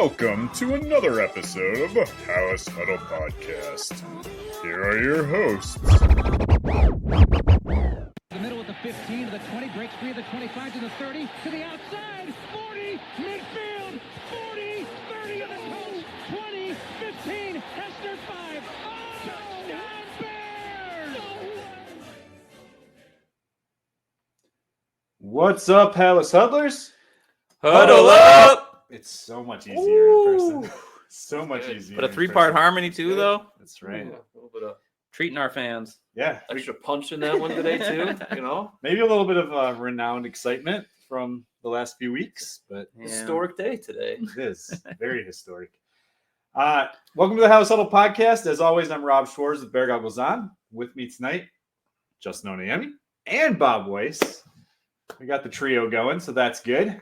Welcome to another episode of the House Huddle Podcast. Here are your hosts. The middle of the 15 to the 20, breaks free of the 25 to the 30, to the outside, 40, midfield, 40, 30 of the coast, 20, 15, Hester 5, touchdown Bears! What's up, Palace Huddlers? Huddle up! It's so much easier in person. So much easier. But a in three-part person. harmony too, though. That's right. Ooh, a little bit of Treating our fans. Yeah. extra punch in that one today too. You know, Maybe a little bit of renowned excitement from the last few weeks, but historic day today. it is very historic. Welcome to the House Huddle Podcast. As always, I'm Rob Schwartz with Bear Goggles On. With me tonight, Justin Oniemi and Bob Weiss. We got the trio going, so that's good.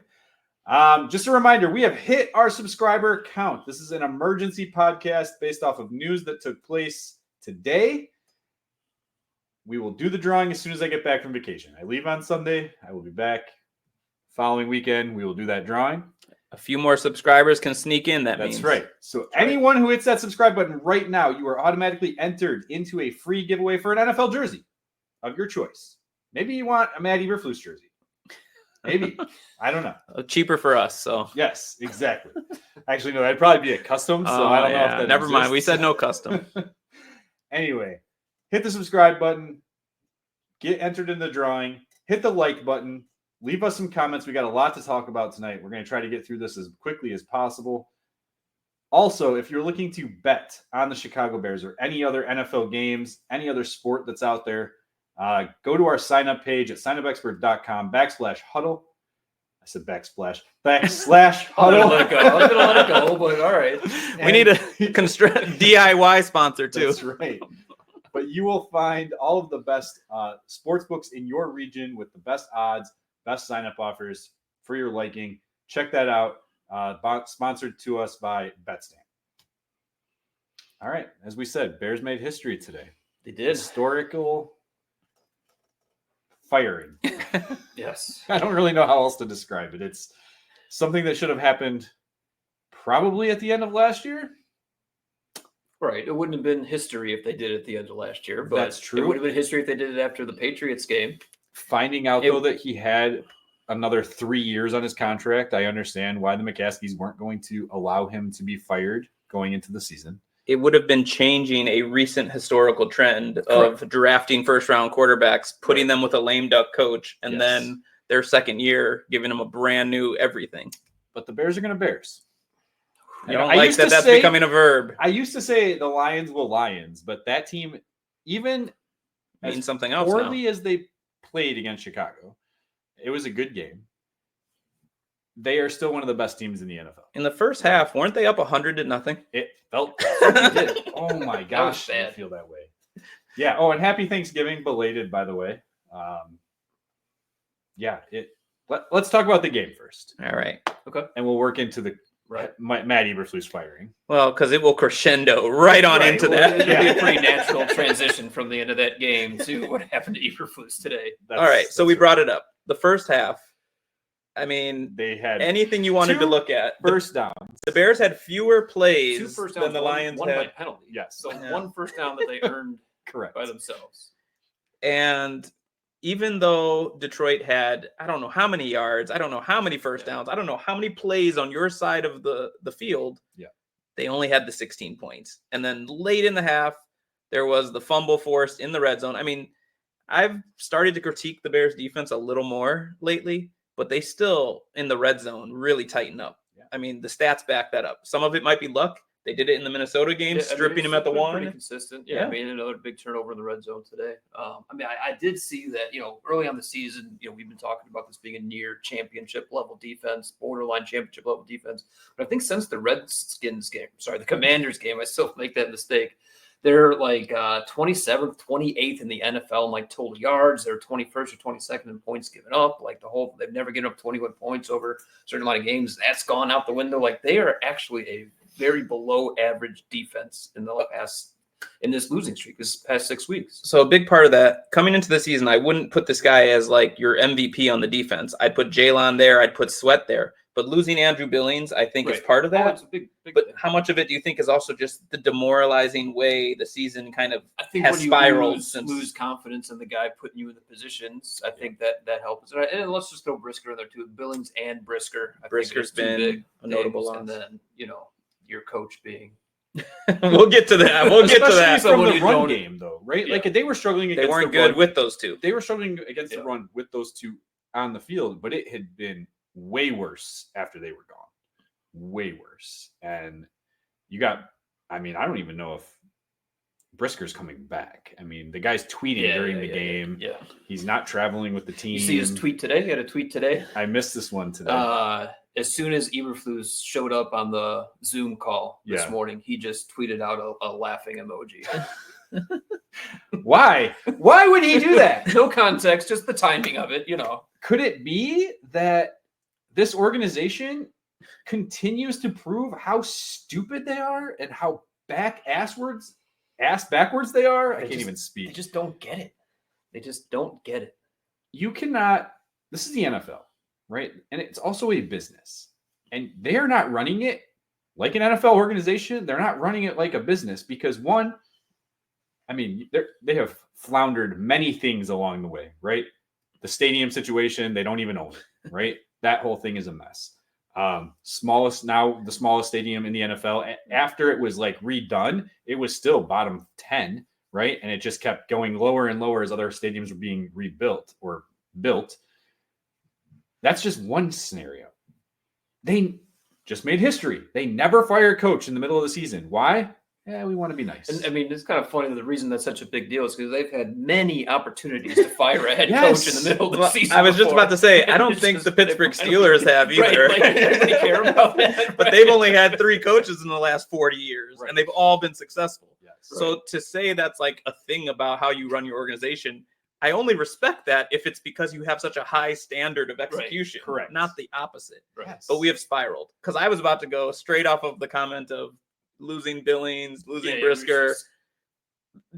Just a reminder, we have hit our subscriber count. This is an emergency podcast based off of news that took place today. We will do the drawing as soon as I get back from vacation. I leave on Sunday. I will be back following weekend. We will do that drawing. A few more subscribers can sneak in. That's That's right. So anyone who hits that subscribe button right now, you are automatically entered into a free giveaway for an NFL jersey of your choice. Maybe you want a Matt Eberflus jersey. Maybe. I don't know. Cheaper for us, so. Yes, exactly. Actually, no, that'd probably be a custom, so I don't know if that Never mind. We exists. said no custom. Anyway, hit the subscribe button, get entered in the drawing, hit the like button, leave us some comments. We got a lot to talk about tonight. We're going to try to get through this as quickly as possible. Also, if you're looking to bet on the Chicago Bears or any other NFL games, any other sport that's out there, go to our sign-up page at signupexpert.com/huddle. I said /huddle. I was gonna let it go, but all right. We need a DIY sponsor too. That's right. But you will find all of the best sports books in your region with the best odds, best sign-up offers for your liking. Check that out. Sponsored to us by Betstamp. All right. As we said, Bears made history today. They did. Historical firing. Yes. I don't really know how else to describe it. It's something that should have happened probably at the end of last year. Right. It wouldn't have been history if they did it at the end of last year, but That's true. It would have been history if they did it after the Patriots game. Finding out, though, that he had another 3 years on his contract, I understand why the McCaskies weren't going to allow him to be fired going into the season. It would have been changing a recent historical trend of drafting first-round quarterbacks, putting them with a lame duck coach, and then their second year giving them a brand new everything. But the Bears are going to Bears. I don't like that that's becoming a verb. I used to say the Lions will Lions, but that team, even Means as something else poorly as they played against Chicago, it was a good game. They are still one of the best teams in the NFL. In the first half, weren't they up 100-0? It felt It did. Oh my was gosh, I bad. feel that way. Yeah. Oh, and happy Thanksgiving, belated, by the way. Let's talk about the game first, All right. and we'll work into the Matt Eberflus firing. Well, because it will crescendo right on into that. It'll be a pretty natural transition from the end of that game to what happened to Eberflus today. All right. So we brought it up. The first half, I mean, They had anything you wanted to look at. first down. The Bears had fewer plays 2 first downs than the Lions one had. by penalty. Yes. So Yeah. 1 first down that they earned Correct. by themselves. And even though Detroit had, I don't know how many yards, I don't know how many first downs, I don't know how many plays on your side of the field, they only had the 16 points. And then late in the half, there was the fumble forced in the red zone. I mean, I've started to critique the Bears defense a little more lately, but they still, in the red zone, really tighten up. Yeah. I mean, the stats back that up. Some of it might be luck. They did it in the Minnesota game, stripping him at the Pretty one. consistent. Yeah. I mean, another big turnover in the red zone today. I did see that, early on the season, we've been talking about this being a near championship level defense, borderline championship level defense. But I think since the the Commanders game, I still make that mistake. They're like 27th, 28th in the NFL in like total yards. They're 21st or 22nd in points given up. Like they've never given up 21 points over a certain amount of games. That's gone out the window. Like they are actually a very below average defense in this losing streak this past 6 weeks. So a big part of that coming into the season, I wouldn't put this guy as like your MVP on the defense. I'd put Jalen there. I'd put Sweat there. But losing Andrew Billings, I think, is Right. part of Oh, that. it's a big But thing. how much of it do you think is also just the demoralizing way the season kind of I think has when you spiraled lose confidence in the guy putting you in the positions, I think that helps. And let's just throw Brisker in there too. Billings and Brisker. I Brisker's think there's two been big a notable names, loss. and then your coach being. We'll get to that. We'll get to Especially that. from when the you run don't- game, though, right? Yeah. Like they were struggling They against weren't the good run. with those two. They were struggling against Yeah. the run with those two on the field, but it had been way worse after they were gone. Way worse. And you got, I mean, I don't even know if Brisker's coming back. I mean, the guy's tweeting during the game. Yeah. He's not traveling with the team. You see his tweet today? He had a tweet today. I missed this one today. As soon as Eberflus showed up on the Zoom call this Yeah. morning, he just tweeted out a laughing emoji. Why? Why would he do that? No context, just the timing of it, Could it be that this organization continues to prove how stupid they are and how ass backwards they are? I can't even They speak. just don't get it. They just don't get it. You cannot, this is the NFL, right? And it's also a business. And they are not running it like an NFL organization. They're not running it like a business because one, I mean, they have floundered many things along the way, right? The stadium situation, they don't even own it, right? That whole thing is a mess. The smallest stadium in the NFL. After it was like redone, it was still bottom 10, right? And it just kept going lower and lower as other stadiums were being rebuilt or built. That's just one scenario. They just made history. They never fire a coach in the middle of the season. Why? Yeah, we want to be nice. And I mean, it's kind of funny that the reason that's such a big deal is because they've had many opportunities to fire a head Yes. coach in the middle of the Well, season. I was just before. about to say, I don't It's think just- the Pittsburgh I don't Steelers think- have right, either. like, anybody care about that? But they've only had 3 coaches in the last 40 years, Right. and they've all been successful. yes. So to say that's like a thing about how you run your organization, I only respect that if it's because you have such a high standard of execution, correct. not the opposite. Right. Yes. But we have spiraled because I was about to go straight off of the comment of losing Billings, losing Yeah, it was Brisker. just-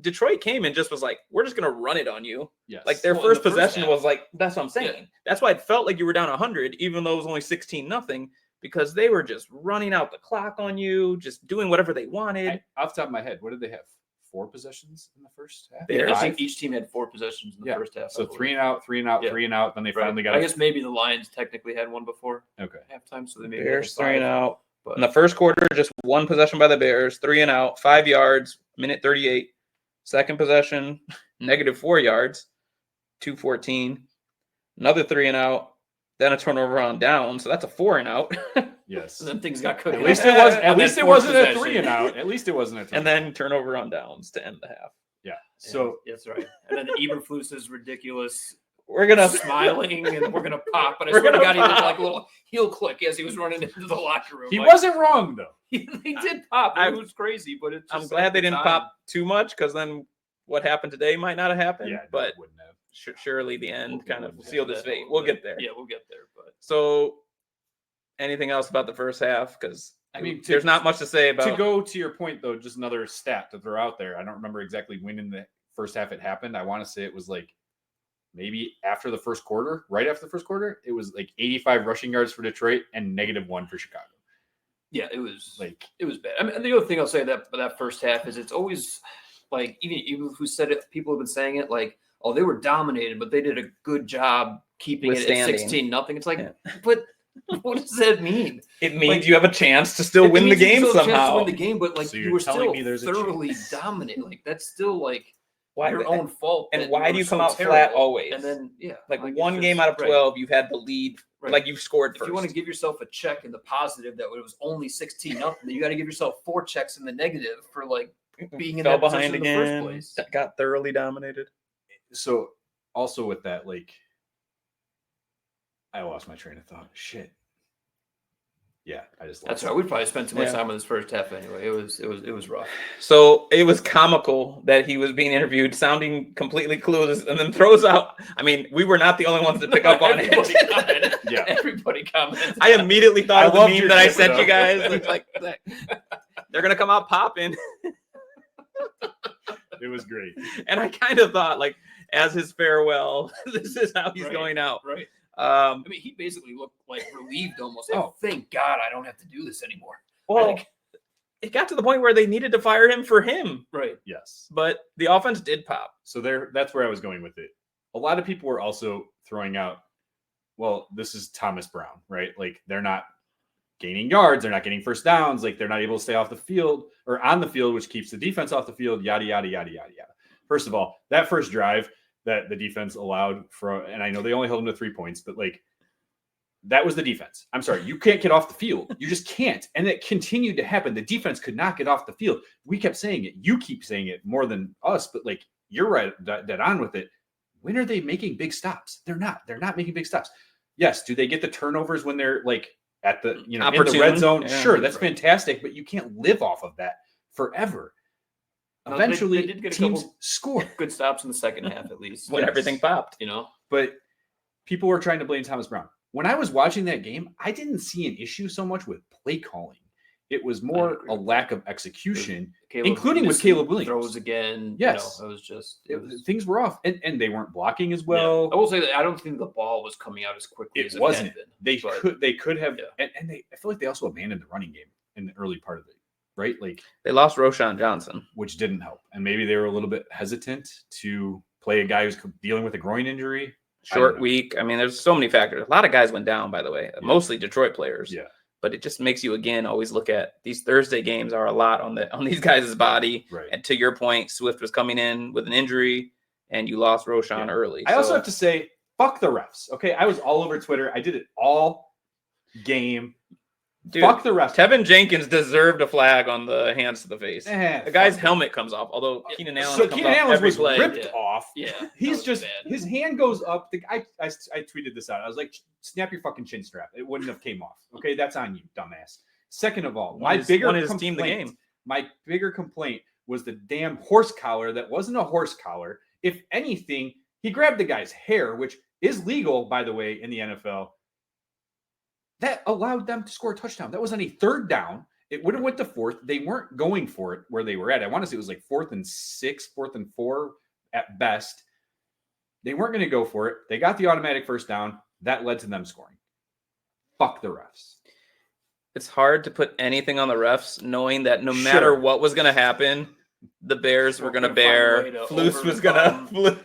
Detroit came and just was like, we're just going to run it on you. Yes. Like their Well, in first the first possession half. was like, that's what I'm saying. Yeah. That's why it felt like you were down 100, even though it was only 16-0, because they were just running out the clock on you, just doing whatever they wanted. Off the top of my head, what did they have? 4 possessions in the first half? Bears? I Five? think each team had 4 possessions in the Yeah. first half. I So believe. 3 and out, 3 and out, Yeah. 3 and out. Then they Right. finally got. I guess maybe the Lions technically had one before Okay. halftime, so they maybe Bears had 5, 3 and out. But In the first quarter, just 1 possession by the Bears, 3 and out, 5 yards, minute 38. Second possession, -4 yards, 2:14. Another 3 and out, then a turnover on down. So that's a 4 and out. Yes. and then things got cooking. At least it was. On At that least it fourth wasn't a possession. 3 and out. At least it wasn't a 3. And then turnover on downs to end the half. yeah. Yeah, So that's right. And then Eberflus is ridiculous, We're going to smiling, and we're gonna pop. But I We're swear to gonna God, he did pop. like a little heel click as he was running into the locker room. he Like, wasn't wrong though. He did pop. I- It was crazy, but it's. I'm just glad at they the didn't time. pop too much because then what happened today might not have happened. Yeah, but it wouldn't have. surely the end kind of We'll get sealed to his that a fate. little We'll bit. get there. Yeah, we'll get there. But So, anything else about the first half? Because I mean, there's not much to say about. To go to your point though, just another stat to throw out there. I don't remember exactly when in the first half it happened. I want to say it was like maybe after the first quarter, right after the first quarter. It was like 85 rushing yards for Detroit and -1 for Chicago. yeah, it was Like it was bad. I mean, the other thing I'll say that first half is it's always like even who said it, people have been saying it like, oh, they were dominated, but they did a good job keeping it at Withstanding. 16-0. It's like, Yeah. but what does that mean? It means like- you have a chance to still It win the means you game still have a chance to somehow. win the game, but like So you you're were telling still me there's a thoroughly chance. dominant. Like that's still like Why- your own fault. and that why you do were you come so out flat terrible. always? And then like it's one just- game out of right. 12, you've had the lead. Right. Like you've scored If first. you want to give yourself a check in the positive that it was only 16-0, then you got to give yourself 4 checks in the negative for like being in fell that behind position in the again. first place. That got thoroughly dominated. so. Also with that, like I lost my train of thought. Shit. Yeah, I just lost That's it. right. We probably spent too much Yeah. time on this first half anyway. It was rough. So it was comical that he was being interviewed, sounding completely clueless, and then throws out. I mean, we were not the only ones to pick up on Everybody it. commented. Yeah. Everybody commented. I immediately thought I of the loved meme your that I clip, sent though. you guys. It's like they're gonna come out popping, It was great. and I kind of thought, like, as his farewell, this is how he's Right. going out. Right. I mean, he basically looked like relieved almost. Like, thank God I don't have to do this anymore. Well, it got to the point where they needed to fire him for him. Right. Yes. But the offense did pop. So that's where I was going with it. A lot of people were also throwing out, well, this is Thomas Brown, right? Like, they're not gaining yards. They're not getting first downs. Like, they're not able to stay off the field or on the field, which keeps the defense off the field, yada, yada, yada, yada, yada. First of all, that first drive that the defense allowed for, and I know they only held them to 3 points, but like, that was the defense. I'm sorry. You can't get off the field. You just can't. And it continued to happen. The defense could not get off the field. We kept saying it. You keep saying it more than us, but like, you're right, dead on with it. When are they making big stops? They're not. They're not making big stops. Yes. Do they get the turnovers when they're like at the, in the red zone? Yeah, sure. That's fantastic, but you can't live off of that forever. Eventually, they did get teams score. Good stops in the second half, at least. When everything popped. But people were trying to blame Thomas Brown. When I was watching that game, I didn't see an issue so much with play calling. It was more a lack of execution, including with Caleb Williams. Throws again. Yes. Things were off. And they weren't blocking as well. Yeah. I will say that I don't think the ball was coming out as quickly as it wasn't. Had been. They could have. Yeah. And I feel like they also abandoned the running game in the early part of it, right? Like, they lost Roshan Johnson, which didn't help. And maybe they were a little bit hesitant to play a guy who's dealing with a groin injury. Short week. I mean, there's so many factors. A lot of guys went down, by the way, mostly Detroit players. Yeah. But it just makes you, again, always look at these Thursday games are a lot on these guys' body. Right. And to your point, Swift was coming in with an injury, and you lost Roshan early. I also have to say, fuck the refs. Okay, I was all over Twitter. I did it all game. Dude, fuck the refs. Tevin Jenkins deserved a flag on the hands to the face. The guy's helmet comes off, although Keenan Allen comes off every play. Ripped off. Yeah, he's just his hand goes up. I tweeted this out. I was like, snap your fucking chin strap. It wouldn't have came off. Okay, that's on you, dumbass. Second of all, my bigger complaint was the damn horse collar that wasn't a horse collar. If anything, he grabbed the guy's hair, which is legal, by the way, in the NFL. That allowed them to score a touchdown. That was on a third down. It would have went to fourth. They weren't going for it where they were at. I want to say it was like 4th and 6, 4th and 4 at best. They weren't going to go for it. They got the automatic first down. That led to them scoring. Fuck the refs. It's hard to put anything on the refs, knowing that no matter what was going to happen, the Bears were going to bear. Flus was going to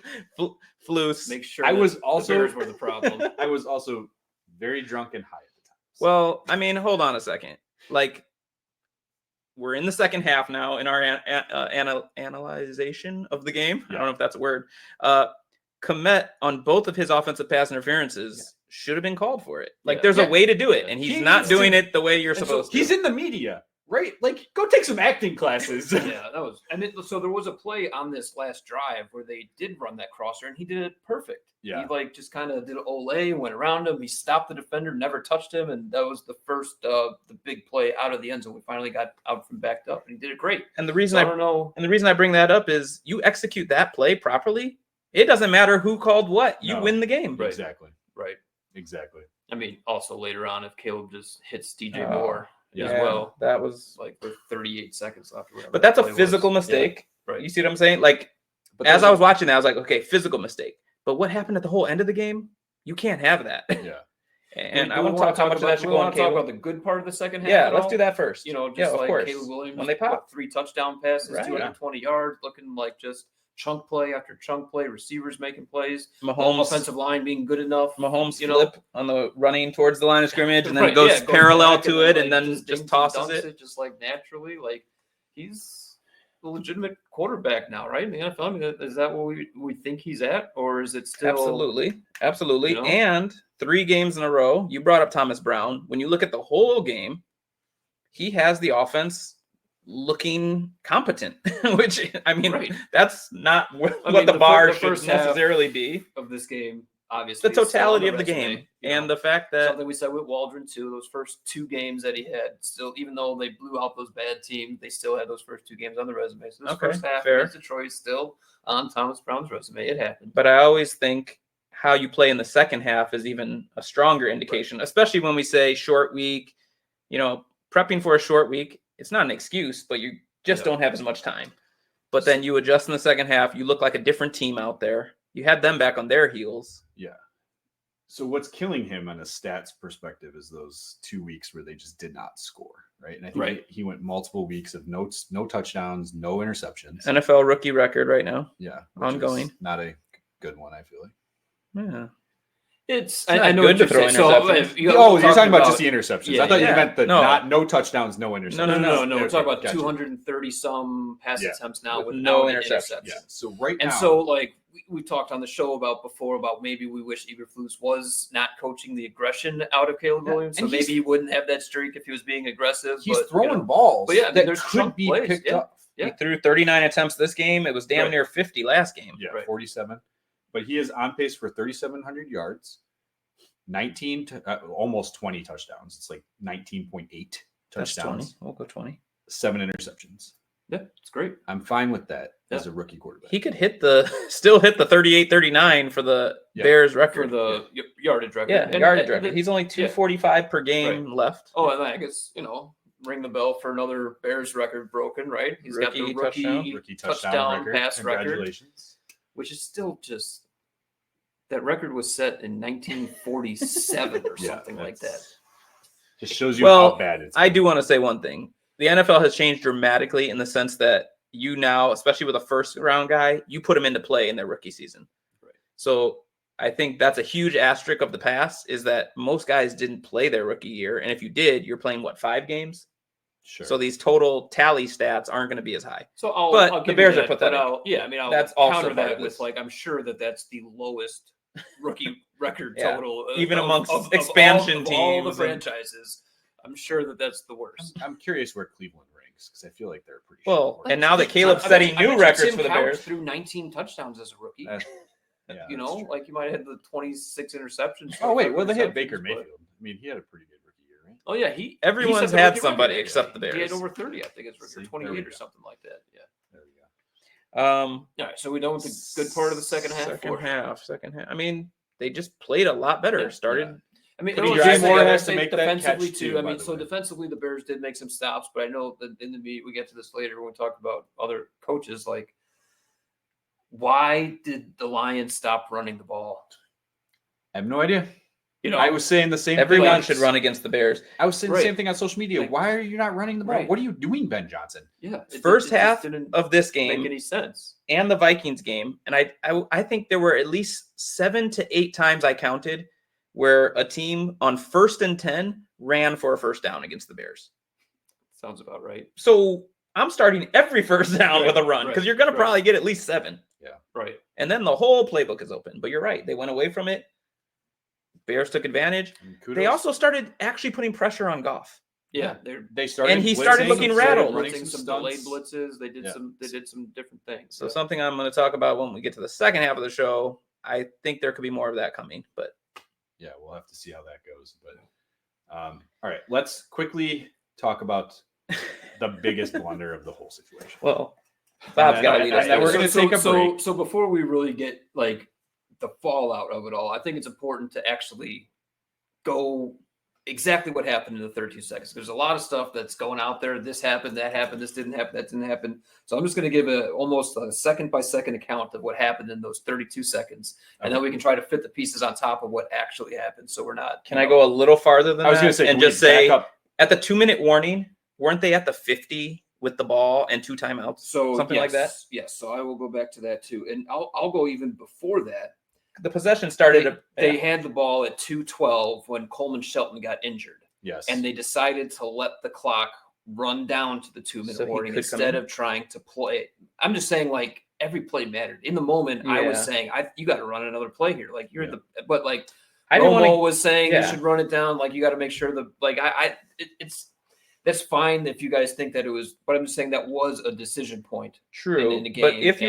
Flus. Make sure the Bears were the problem. I was also very drunk and high. Well, I mean, hold on a second. Like, we're in the second half now in our analyzation of the game. I don't know if that's a word. Komet on both of his offensive pass interferences should have been called for it. Like, there's a way to do it, and he's not doing it the way you're supposed to. He's in the media, right? Like, go take some acting classes. Yeah, that was. And so there was a play on this last drive where they did run that crosser, and he did it perfect. Yeah. He just kind of did an ole, went around him. He stopped the defender, never touched him. And that was the first, the big play out of the end zone. We finally got out from backed up, and he did it great. And the reason I bring that up is you execute that play properly. It doesn't matter who called what. You win the game. Right. Exactly. Right. Exactly. I mean, also later on, if Caleb just hits DJ Moore as well, that was like with 38 seconds left. But that's a physical mistake. Yeah. Right. You see what I'm saying? Like, as I was watching that, I was like, okay, physical mistake. But what happened at the whole end of the game? You can't have that. Yeah. And I want to talk how much of that should go on. Talk about the good part of the second half. Yeah, let's do that first. Just like Caleb Williams when they pop 3 touchdown passes, 220 yards, looking like just chunk play after chunk play. Receivers making plays. Mahomes offensive line being good enough. Mahomes flip on the running towards the line of scrimmage, and then goes parallel to it, and then just tosses it just like naturally. Like, he's a legitimate quarterback now, right? In the NFL. I mean, is that what we think he's at, or is it still absolutely? And 3 games in a row. You brought up Thomas Brown. When you look at the whole game, he has the offense looking competent, which I mean, that's not what the bar should necessarily be of this game. Obviously, the totality of the game, and the fact that something we said with Waldron too. Those first 2 games that he had, still, even though they blew out those bad teams, they still had those first 2 games on the resume. So this first half against Detroit is still on Thomas Brown's resume. It happened. But I always think how you play in the second half is even a stronger indication, especially when we say short week. Prepping for a short week, it's not an excuse, but you just don't have as much time. But then you adjust in the second half. You look like a different team out there. You had them back on their heels. Yeah. So what's killing him on a stats perspective is those 2 weeks where they just did not score, right? And I think he went multiple weeks of no touchdowns, no interceptions. NFL rookie record right now. Yeah. Ongoing. Not a good one, I feel like. Yeah. It's I know good to throw interceptions. You're talking about just the interceptions. Yeah, I thought you meant the no. no touchdowns, no interceptions. No. We're talking about gotcha. 230 some pass attempts now with no interceptions. Yeah. So right now, and so like we talked on the show about maybe we wish Eberflus was not coaching the aggression out of Caleb Williams. So maybe he wouldn't have that streak if he was being aggressive. He's throwing balls that there's could be plays. picked up. Yeah. He threw 39 attempts this game. It was damn near 50 last game. Yeah, 47. But he is on pace for 3,700 yards, 19 to almost 20 touchdowns. It's like 19.8 touchdowns. 20. We'll go 20. 7 interceptions. Yeah, it's great. I'm fine with that as a rookie quarterback. He could still hit the 38-39 for the Bears record. For the yardage record. Yeah, yardage record. He's only 245 per game left. Oh, and I guess, ring the bell for another Bears record broken, right? He's got the rookie touchdown pass record, which is still just that record was set in 1947 or something like that. Just shows you how bad it's been. I do want to say one thing. The NFL has changed dramatically in the sense that you now, especially with a first round guy, you put him into play in their rookie season. Right. So I think that's a huge asterisk of the past is that most guys didn't play their rookie year. And if you did, you're playing 5 games? Sure. So these total tally stats aren't going to be as high. So I'll the Bears are pathetic. I'll that's also counter that with I'm sure that's the lowest rookie record total, even amongst of expansion teams, all the franchises. I'm sure that's the worst. I'm curious where Cleveland ranks because I feel like they're pretty. Well, and now that Caleb's setting new records for the Bears, threw 19 touchdowns as a rookie. Yeah, like you might have had the 26 interceptions. Oh wait, well they had Baker Mayfield. I mean, he had a pretty good rookie year, right? Oh yeah, everyone's had somebody except the Bears. He had over 30, I think it's record, 28 or something like that. Yeah. There we go. All right, so we know what the good part of the second half. Second half. I mean, they just played a lot better. Started. I mean, has to make that defensively catch too. too. I mean, so defensively, the Bears did make some stops, but I know that in the meet we get to this later when we talk about other coaches. Like, why did the Lions stop running the ball? I have no idea. I was saying the same thing. Everyone should run against the Bears. I was saying the same thing on social media. Why are you not running the ball? What are you doing, Ben Johnson? Yeah. First half of this game make any sense. And the Vikings game, and I think there were at least 7 to 8 times I counted where a team on 1st and 10 ran for a first down against the Bears. Sounds about right. So I'm starting every first down with a run because you're going to probably get at least 7. Yeah. Right. And then the whole playbook is open. But you're right. They went away from it. Bears took advantage. They also started actually putting pressure on Goff. Yeah, they started, and he started looking rattled. Running some delayed blitzes. They did some different things. So something I'm going to talk about when we get to the second half of the show. I think there could be more of that coming, but yeah, we'll have to see how that goes. But all right, let's quickly talk about the biggest blunder of the whole situation. Well, Bob's got to lead us. We're going to take a break. So before we really get like the fallout of it all, I think it's important to actually go exactly what happened in the 13 seconds. There's a lot of stuff that's going out there. This happened, that happened, this didn't happen, that didn't happen. So I'm just going to give almost a second by second account of what happened in those 32 seconds. And then we can try to fit the pieces on top of what actually happened. So we're not. Can I go a little farther than that? I was going to say, and just say at the 2-minute warning, weren't they at the 50 with the ball and 2 timeouts? So something like that? Yes. So I will go back to that too. And I'll go even before that. The possession started. They had the ball at 2:12 when Coleman Shelton got injured. Yes. And they decided to let the clock run down to the 2-minute warning instead of trying to play. I'm just saying, like, every play mattered. In the moment, I was saying, you got to run another play here. Like, you're but like, Romo was saying you should run it down. Like, you got to make sure that's fine if you guys think that it was, but I'm just saying that was a decision point. True. In the game. But if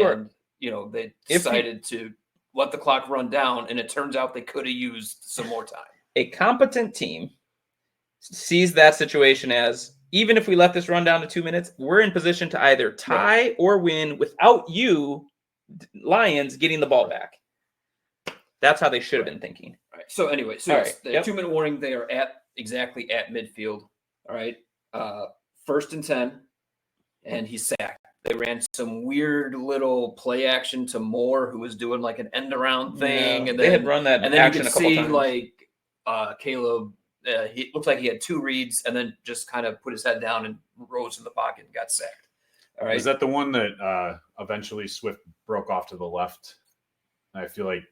they decided to let the clock run down, and it turns out they could have used some more time. A competent team sees that situation as, even if we let this run down to 2 minutes, we're in position to either tie or win without you, Lions, getting the ball back. That's how they should have been thinking. All right. So anyway, the 2-minute warning, they are exactly at midfield. All right. 1st and 10, and he's sacked. They ran some weird little play action to Moore, who was doing like an end around thing, and they then had run that and then action you a could couple see times. like Caleb. He looked like he had 2 reads, and then just kind of put his head down and rose in the pocket and got sacked. All right. Was that the one that eventually Swift broke off to the left? I feel like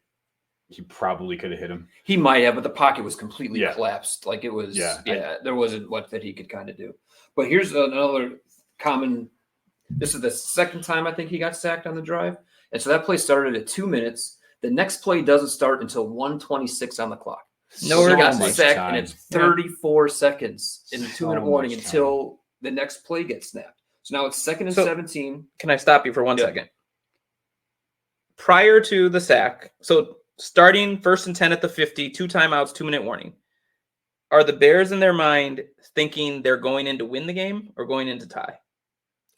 he probably could have hit him. He might have, but the pocket was completely collapsed. Like it was, Yeah, there wasn't much that he could kind of do. But here's another common. This is the second time I think he got sacked on the drive. And so that play started at 2 minutes. The next play doesn't start until 1:26 on the clock. No, he he got much sacked, time. and it's 34 seconds in the 2-minute warning much until the next play gets snapped. So now it's 2nd and 17. Can I stop you for 1 second? Prior to the sack, so starting 1st and 10 at the 50, 2 timeouts, 2-minute warning. Are the Bears in their mind thinking they're going in to win the game or going in to tie?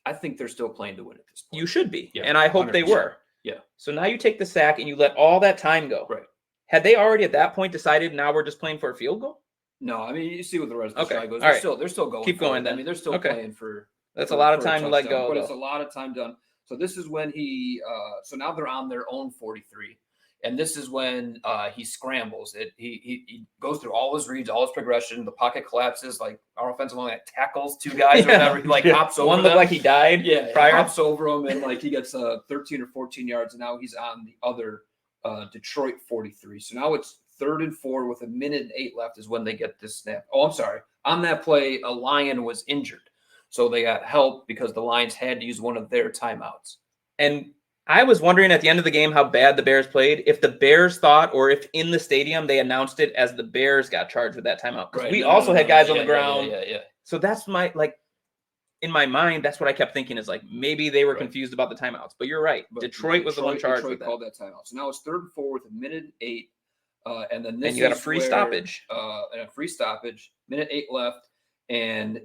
I think they're still playing to win at this point. You should be. Yeah, and I hope they 100%. were. Yeah. So now you take the sack and you let all that time go. Right. Had they already at that point decided now we're just playing for a field goal? No, I mean, you see what the rest of the Okay. shot goes. All right. They're still going. Keep for going it. then. I mean, they're still Okay. playing for. That's a lot of for a time to let touchdown, go. But though. it's a lot of time done. So this is when he. So now they're on their own 43, and this is when he scrambles. He goes through all his reads, all his progression. The pocket collapses. Like our offensive line tackles 2 guys or whatever. He like hops over One them. looked like he died. Yeah, prior. hops over him and like he gets 13 or 14 yards, and now he's on the other Detroit 43. So now it's 3rd and 4 with 1:08 left is when they get this snap. Oh, I'm sorry. On that play, a Lion was injured, so they got help because the Lions had to use one of their timeouts. And I was wondering at the end of the game how bad the Bears played. If the Bears thought, or if in the stadium they announced it as the Bears got charged with that timeout. Because we also had guys on the ground. Yeah. So that's in my mind, that's what I kept thinking is like maybe they were confused about the timeouts. But you're right. But Detroit was the one charged with that. Called that timeout. So now it's 3rd and 4 with 1:08. And then this and you got a is free where, stoppage. And a free stoppage. 1:08 left. And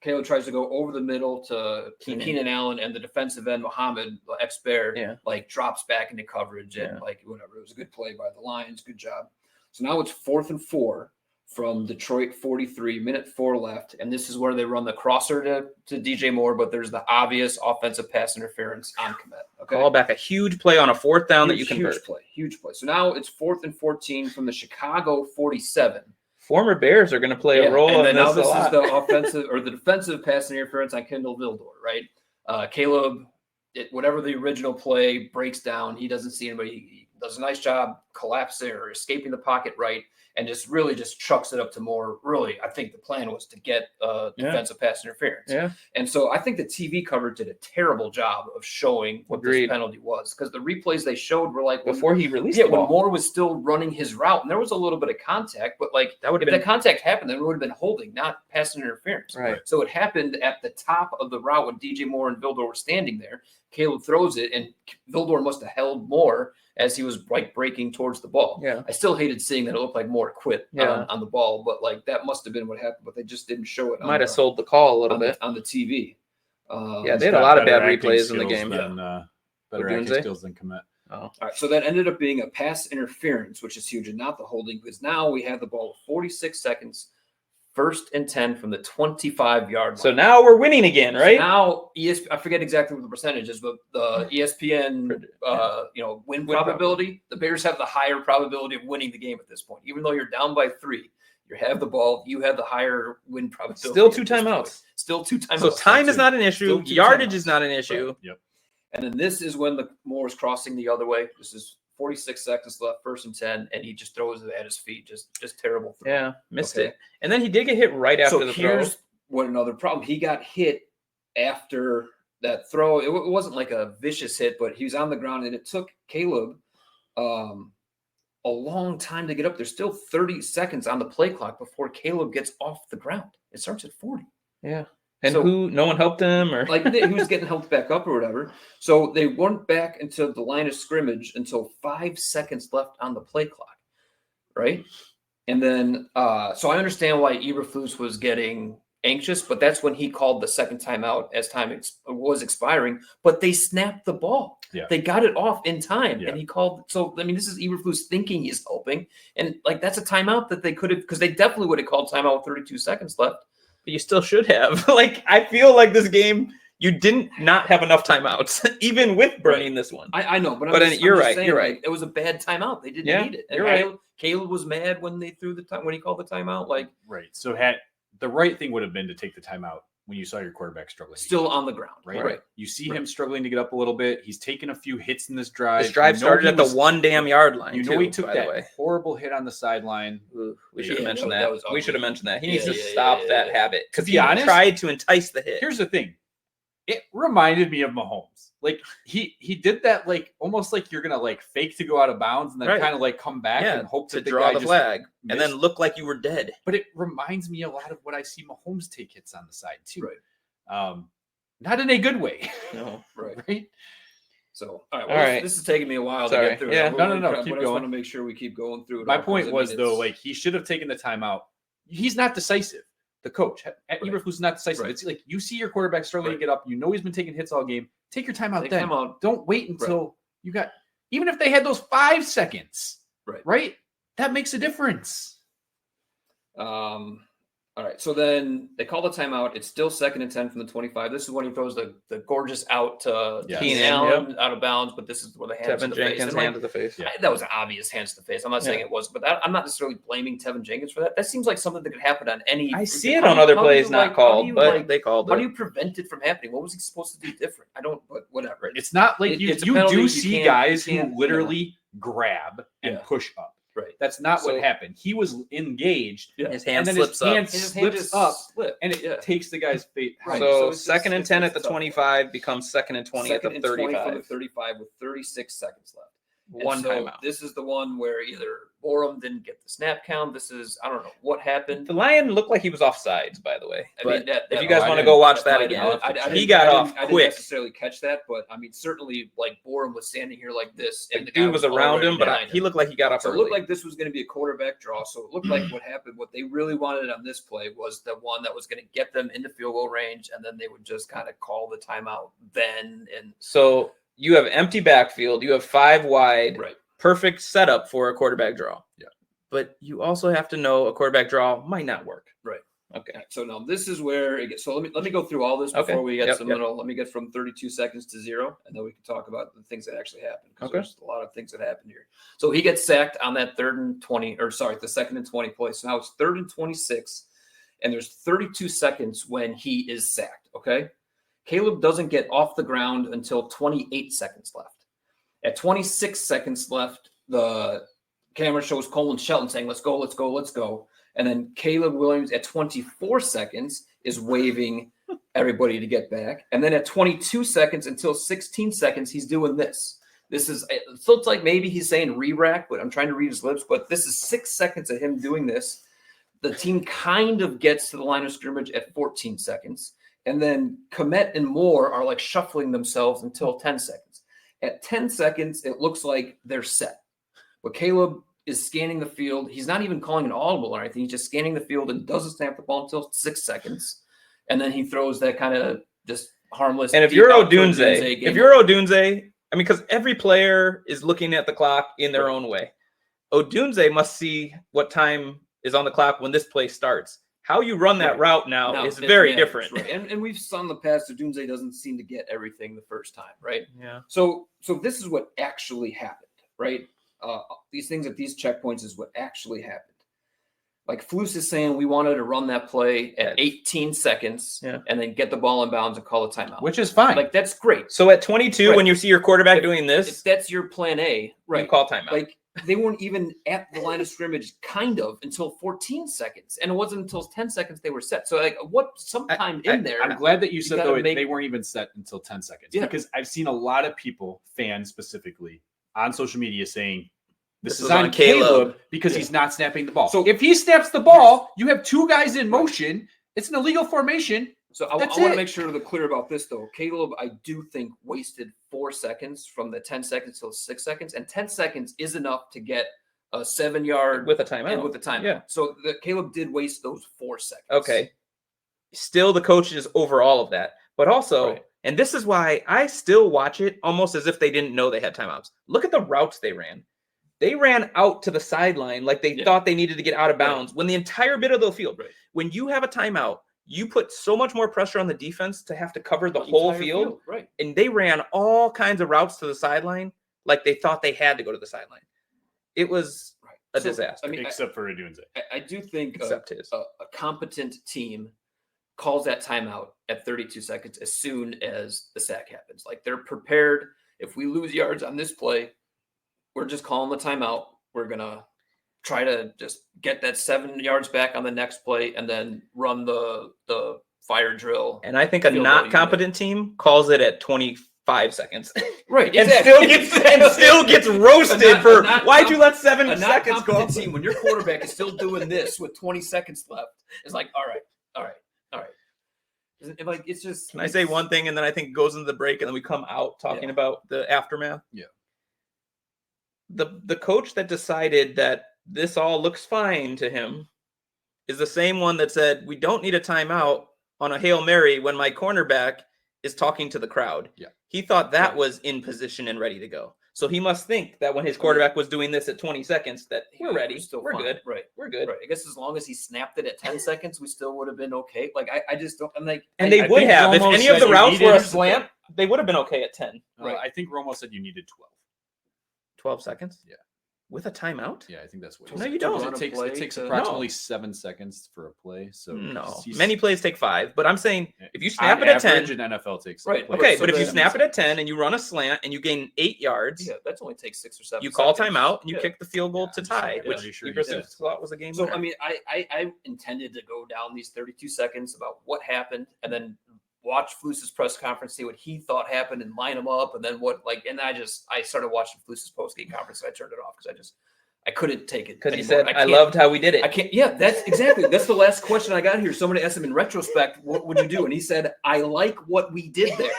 Caleb tries to go over the middle to Keenan Allen, and the defensive end, Mohammed X-Bear, like drops back into coverage and like whatever. It was a good play by the Lions. Good job. So now it's 4th and 4 from Detroit 43, 1:04 left. And this is where they run the crosser to DJ Moore, but there's the obvious offensive pass interference on Komet. Okay. Call back a huge play on a 4th down that you convert. Huge play. So now it's 4th and 14 from the Chicago 47. Former Bears are going to play a role and in then this. Now this is the offensive or the defensive pass interference on Kendall Vildor, right? Caleb, whatever the original play breaks down, he doesn't see anybody. He does a nice job collapsing or escaping the pocket right, and just chucks it up to Moore. Really, I think the plan was to get defensive pass interference. Yeah. And so I think the TV coverage did a terrible job of showing what this penalty was, because the replays they showed were like before he released the ball. when Moore was still running his route, and there was a little bit of contact, but like if the contact happened, then it would have been holding, not pass interference. Right. So it happened at the top of the route when DJ Moore and Vildor were standing there. Caleb throws it, and Vildor must have held Moore as he was like breaking towards the ball. Yeah. I still hated seeing that it looked like Moore quit on the ball, but like that must have been what happened, but they just didn't show it. Might have sold the call a little bit on the TV. They had a lot of bad replays in the game. Better acting skills than Komet. Oh. All right, so that ended up being a pass interference, which is huge, and not the holding, because now we have the ball with 46 seconds, 1st and 10 from the 25-yard line. So now we're winning again, right? So now I forget exactly what the percentage is, but the ESPN win probability, the Bears have the higher probability of winning the game at this point. Even though you're down by 3, you have the ball, you have the higher win probability. Still 2 timeouts. Still 2 timeouts. So time is not an issue. Yardage is not an issue. Right. Yep. And then this is when the Moore is crossing the other way. This is 46 seconds left, 1st and 10, and he just throws it at his feet. Just terrible throw. Yeah, missed it. And then he did get hit right after the throw. So here's what another problem. He got hit after that throw. It wasn't like a vicious hit, but he was on the ground, and it took Caleb a long time to get up. There's still 30 seconds on the play clock before Caleb gets off the ground. It starts at 40. Yeah. And no one helped him, or like he was getting helped back up or whatever. So they weren't back into the line of scrimmage until 5 seconds left on the play clock, right? And then, so I understand why Eberflus was getting anxious, but that's when he called the second timeout as time was expiring. But they snapped the ball. Yeah. They got it off in time, and he called. So I mean, this is Eberflus thinking he's helping, and like that's a timeout that they could have, because they definitely would have called timeout with 32 seconds left. But you still should have. Like, I feel like this game, You didn't not have enough timeouts, even with burning this one. I know, but You're right. saying, You're right. Like, it was a bad timeout. They didn't need it. And You're right. Caleb was mad when they threw when he called the timeout. Like, Right. So the right thing would have been to take the timeout when you saw your quarterback struggling. Still on the ground. Right. You see him struggling to get up a little bit. He's taken a few hits in this drive. This drive started at the 1 damn yard line. You know, he took that horrible hit on the sideline. We should have mentioned that. We should have mentioned that. He needs to stop that habit. To be honest, tried to entice the hit. Here's the thing. It reminded me of Mahomes. Like he did that, like almost like you're gonna like fake to go out of bounds and then kind of like come back and hope to that draw the flag missed. and then look like you were dead. But it reminds me a lot of what I see Mahomes take hits on the side too. Right. Not in a good way. No. Right. So all right. This is taking me a while to get through. Yeah. No. Keep going. I going. want to make sure we keep going through it. My point was though, like he should have taken the timeout. He's not decisive. The coach at Eberflus is not decisive. It's like you see your quarterback struggling to get up. You know he's been taking hits all game. Take your time out then. Don't wait until you got. Even if they had those 5 seconds, right? That makes a difference. All right. So then they call the timeout. It's still 2nd and 10 from the 25. This is when he throws the gorgeous out to Keenan Allen out of bounds. But this is where the hands to the face. Hand to the face. Yeah. That was an obvious hands to the face. I'm not saying it was, but I'm not necessarily blaming Tevin Jenkins for that. That seems like something that could happen on any. I see it on other plays not called, but they called it. How do you prevent it from happening? What was he supposed to do different? I don't. But whatever. It's not like you do see guys who literally grab and push up. Right. That's not what happened. He was engaged. His hand slips up. His hand slips up, and it takes the guy's feet. Right. So 2nd and 10 at the 25 becomes 2nd and 20 at the 35. From the 35 with 36 seconds left. One timeout. This is the one where either Borum didn't get the snap count. This is, I don't know what happened. The Lion looked like he was offsides, by the way. But if you guys want to go watch that again, he got off quick. I didn't necessarily catch that, but I mean, certainly like Borum was standing here like this. And the dude was around him, but he looked like he got off early. It looked like this was going to be a quarterback draw. So it looked like what happened, what they really wanted on this play was the one that was going to get them into field goal range, and then they would just kind of call the timeout then. And so you have empty backfield. You have 5 wide. Right. Perfect setup for a quarterback draw. Yeah. But you also have to know a quarterback draw might not work. Right. Okay. So now this is where it gets. So let me go through all this before we get Let me get from 32 seconds to 0, and then we can talk about the things that actually happened. Because there's a lot of things that happened here. So he gets sacked on that 3rd and 20, the 2nd and 20 play. So now it's 3rd and 26, and there's 32 seconds when he is sacked. Okay. Caleb doesn't get off the ground until 28 seconds left. At 26 seconds left, the camera shows Coen Shelton saying, let's go, let's go, let's go. And then Caleb Williams at 24 seconds is waving everybody to get back. And then at 22 seconds until 16 seconds, he's doing this. This is, it looks like maybe he's saying re-rack, but I'm trying to read his lips. But this is 6 seconds of him doing this. The team kind of gets to the line of scrimmage at 14 seconds. And then Komet and Moore are like shuffling themselves until 10 seconds. At 10 seconds, it looks like they're set. But Caleb is scanning the field. He's not even calling an audible or anything. He's just scanning the field and doesn't snap the ball until 6 seconds. And then he throws that kind of just harmless. And if you're Odunze, I mean, because every player is looking at the clock in their own way. Odunze must see what time is on the clock when this play starts. How you run that route now is very different. Right. And we've saw in the past that Dunze doesn't seem to get everything the first time, right? Yeah. So this is what actually happened, right? These things at these checkpoints is what actually happened. Like Flus is saying, we wanted to run that play at 18 seconds and then get the ball in bounds and call a timeout. Which is fine. Like, that's great. So at 22, when you see your quarterback doing this, if that's your plan A, right? You call timeout. Like, they weren't even at the line of scrimmage kind of until 14 seconds. And it wasn't until 10 seconds they were set. So like sometime in there. I'm glad that you said though they weren't even set until 10 seconds. Yeah. Because I've seen a lot of people, fans specifically, on social media saying this is on Caleb because he's not snapping the ball. So if he snaps the ball, you have 2 guys in motion. It's an illegal formation. So I want to make sure they're clear about this, though. Caleb, I do think, wasted 4 seconds from the 10 seconds till 6 seconds. And 10 seconds is enough to get a 7-yard with a timeout. And with a timeout. Yeah. So Caleb did waste those 4 seconds. Okay. Still, the coach is over all of that. But also, and this is why I still watch it almost as if they didn't know they had timeouts. Look at the routes they ran. They ran out to the sideline like they thought they needed to get out of bounds when the entire bit of the field. Right. When you have a timeout, you put so much more pressure on the defense to have to cover the whole entire field. Right. And they ran all kinds of routes to the sideline like they thought they had to go to the sideline. It was a disaster. I mean, except for Adunze. I do think Except his. a competent team calls that timeout at 32 seconds as soon as the sack happens. Like, they're prepared. If we lose yards on this play, we're just calling the timeout. We're going to try to just get that 7 yards back on the next play and then run the fire drill. And I think a field not goal competent team calls it at 25 seconds. Right. and exactly. still gets roasted for why'd you let 7 A not seconds go? competent team, when your quarterback is still doing this with 20 seconds left, it's like, all right. Like, it's just. Can I say one thing, and then I think it goes into the break, and then we come out talking about the aftermath? Yeah. The coach that decided that this all looks fine to him is the same one that said, we don't need a timeout on a Hail Mary when my cornerback is talking to the crowd. Yeah. He thought that was in position and ready to go. So he must think that when his quarterback was doing this at 20 seconds, that we're ready. We're fine. good. Right. We're good. Right. I guess as long as he snapped it at 10 seconds, we still would have been okay. Like, I just don't. I'm like, And they would think have. If Romo any of said the you routes needed- were a here's the slant, they would have been okay at 10. Right. I think Romo said you needed 12. 12 seconds? Yeah. With a timeout? Yeah, I think that's what. No, he you said. don't. Run a It play takes to- approximately 7 seconds for a play. So No. he's- Many plays take 5, but I'm saying if you on snap it at 10. average, an NFL takes Right. play. Okay, So but if you then- snap it at 10 and you run a slant and you gain 8 yards, Yeah, that's only takes 6 or 7. you call seconds. timeout and you Yeah. kick the field goal Yeah, to I'm tie, pretty which sure he Eberflus did. thought was a game So winner. I mean, I intended to go down these 32 seconds about what happened, and then watch Flus's press conference, see what he thought happened, and line them up, and then and I started watching Flus's postgame conference, and I turned it off because I couldn't take it Because he anymore. said, I can't- loved how we did it. I can't. Yeah, that's exactly. That's the last question I got here. Somebody asked him in retrospect, "What would you do?" And he said, "I like what we did there."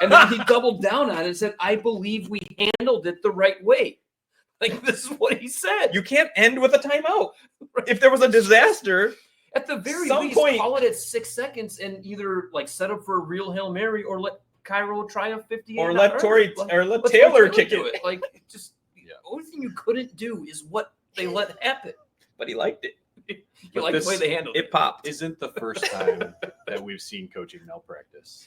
And then he doubled down on it and said, "I believe we handled it the right way." Like, this is what he said. You can't end with a timeout. If there was a disaster, At the very Some least, point- call it at 6 seconds and either like set up for a real Hail Mary or let Cairo try a 58. or let Let's Taylor let kick do it. Like, just the only thing you couldn't do is what they let happen. But he liked it. You like the way they handled It popped. Isn't the first time that we've seen coaching malpractice,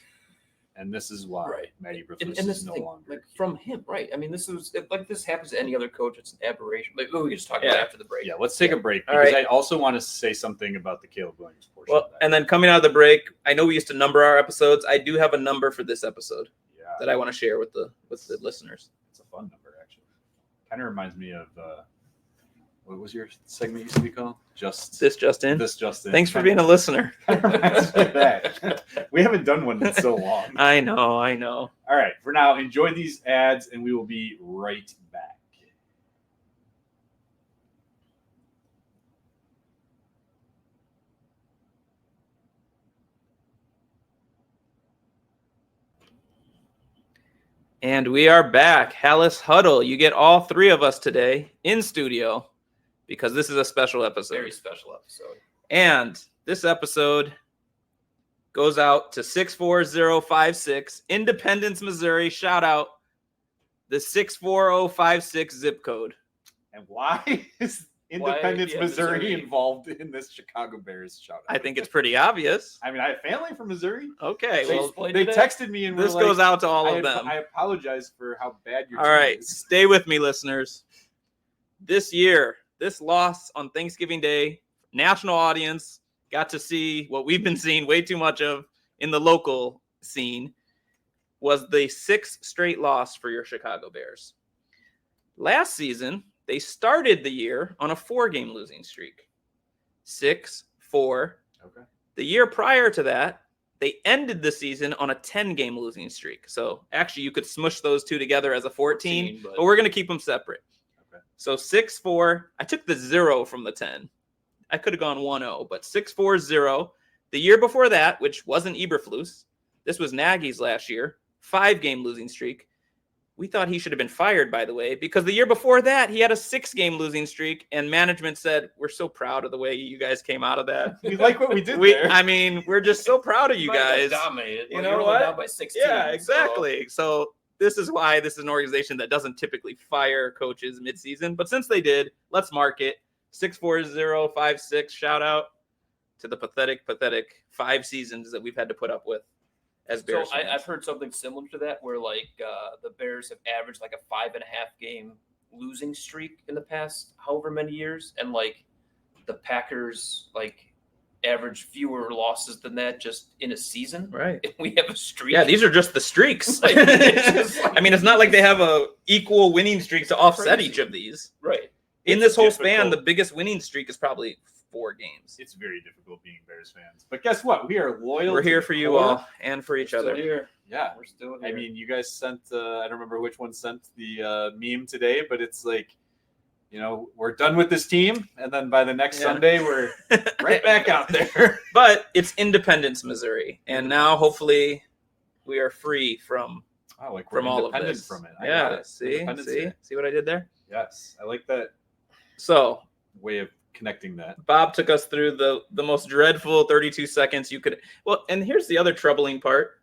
and this is why Right. Matt Eberflus And is this no thing, longer like, from him, right? I mean, this happens to any other coach. It's an aberration. Like, we can just talk Yeah. about it after the break. Yeah, let's take a break All because right. I also want to say something about the Caleb Williams portion. Well, of that. and then coming out of the break, I know we used to number our episodes. I do have a number for this episode yeah, that I want to share with the listeners. it's a fun number actually. Kind of reminds me of what was your segment used to be called? This just in. This just in. Thanks for being a listener. Reminds me of that. We haven't done one in so long. I know. All right, for now, enjoy these ads, and we will be right back. And we are back. Hallis Huddle. You get all 3 of us today in studio because this is a special episode. Very special episode. And this episode goes out to 64056, Independence, Missouri. Shout out the 64056 zip code. And why is Independence, yeah, Missouri, Missouri. involved in this Chicago Bears shout out? I think it's pretty obvious. I mean, I have family from Missouri. Okay, They well, explained They today? texted me and were this like, goes out to all I, of them. I apologize for how bad your All team right, is. stay with me, listeners. This year, this loss on Thanksgiving Day, national audience got to see what we've been seeing way too much of in the local scene, was the 6th straight loss for your Chicago Bears. Last season, they started the year on a 4-game losing streak. 6-4. Okay. The year prior to that, they ended the season on a 10-game losing streak. So actually, you could smush those two together as a 14, but we're going to keep them separate. Okay. So 6-4. I took the 0 from the 10. I could have gone 1-0, but 6-4-0. The year before that, which wasn't Eberflus, this was Nagy's last year, 5-game losing streak. We thought he should have been fired, by the way, because the year before that, he had a 6-game losing streak, and management said, we're so proud of the way you guys came out of that. We like what we did there. I mean, we're just so proud of you Might have guys. dominated. You Well, know you're only what? down by 16. Yeah, exactly. So this is why this is an organization that doesn't typically fire coaches midseason. But since they did, let's mark it. 64056, shout out. to the pathetic 5 seasons that we've had to put up with as So Bears fans. I've heard something similar to that, where like the Bears have averaged like a 5.5 game losing streak in the past however many years, and like the Packers like average fewer losses than that just in a season. Right. And we have a streak. Yeah, these are just the streaks. Like, it's just like- I mean, it's not like they have a equal winning streaks to offset Crazy. each of these. right. In It's this whole span, difficult. the biggest winning streak is probably 4 games. It's very difficult being Bears fans. But guess what? We are loyal. We're to here the for you core. all and for each Still other. here. Yeah. We're still here. I mean, you guys sent, I don't remember which one sent the meme today, but it's like, we're done with this team. And then by the next Yeah. Sunday, we're right back out there. But it's Independence, Missouri. And now hopefully we are free from Oh, like from we're all of independent this. from it. I got Yeah, it. see Independence Day. what I did there? Yes. I like that So way of connecting that. Bob took us through the most dreadful 32 seconds you could. Well, and here's the other troubling part.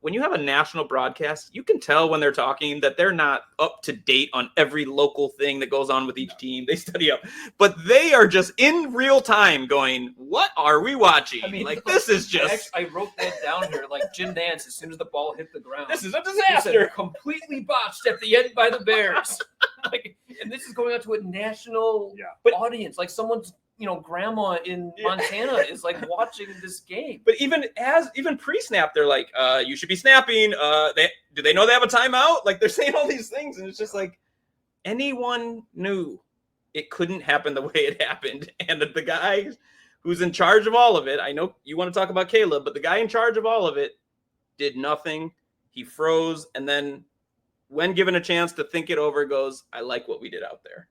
When you have a national broadcast, you can tell when they're talking that they're not up to date on every local thing that goes on with each team. They study up, but they are just in real time going, what are we watching? I mean, like, this is just, I wrote that down here. Like Jim Nance, as soon as the ball hit the ground, this is a he said, disaster. completely botched at the end by the Bears. Like, and this is going out to a national But- audience. Like someone's, grandma in Yeah. Montana is like watching this game. But even pre-snap, they're like, you should be snapping. Do they know they have a timeout? Like, they're saying all these things, and it's just like anyone knew it couldn't happen the way it happened. And the guy who's in charge of all of it, I know you want to talk about Caleb, but the guy in charge of all of it did nothing. He froze, and then when given a chance to think it over, goes, I like what we did out there.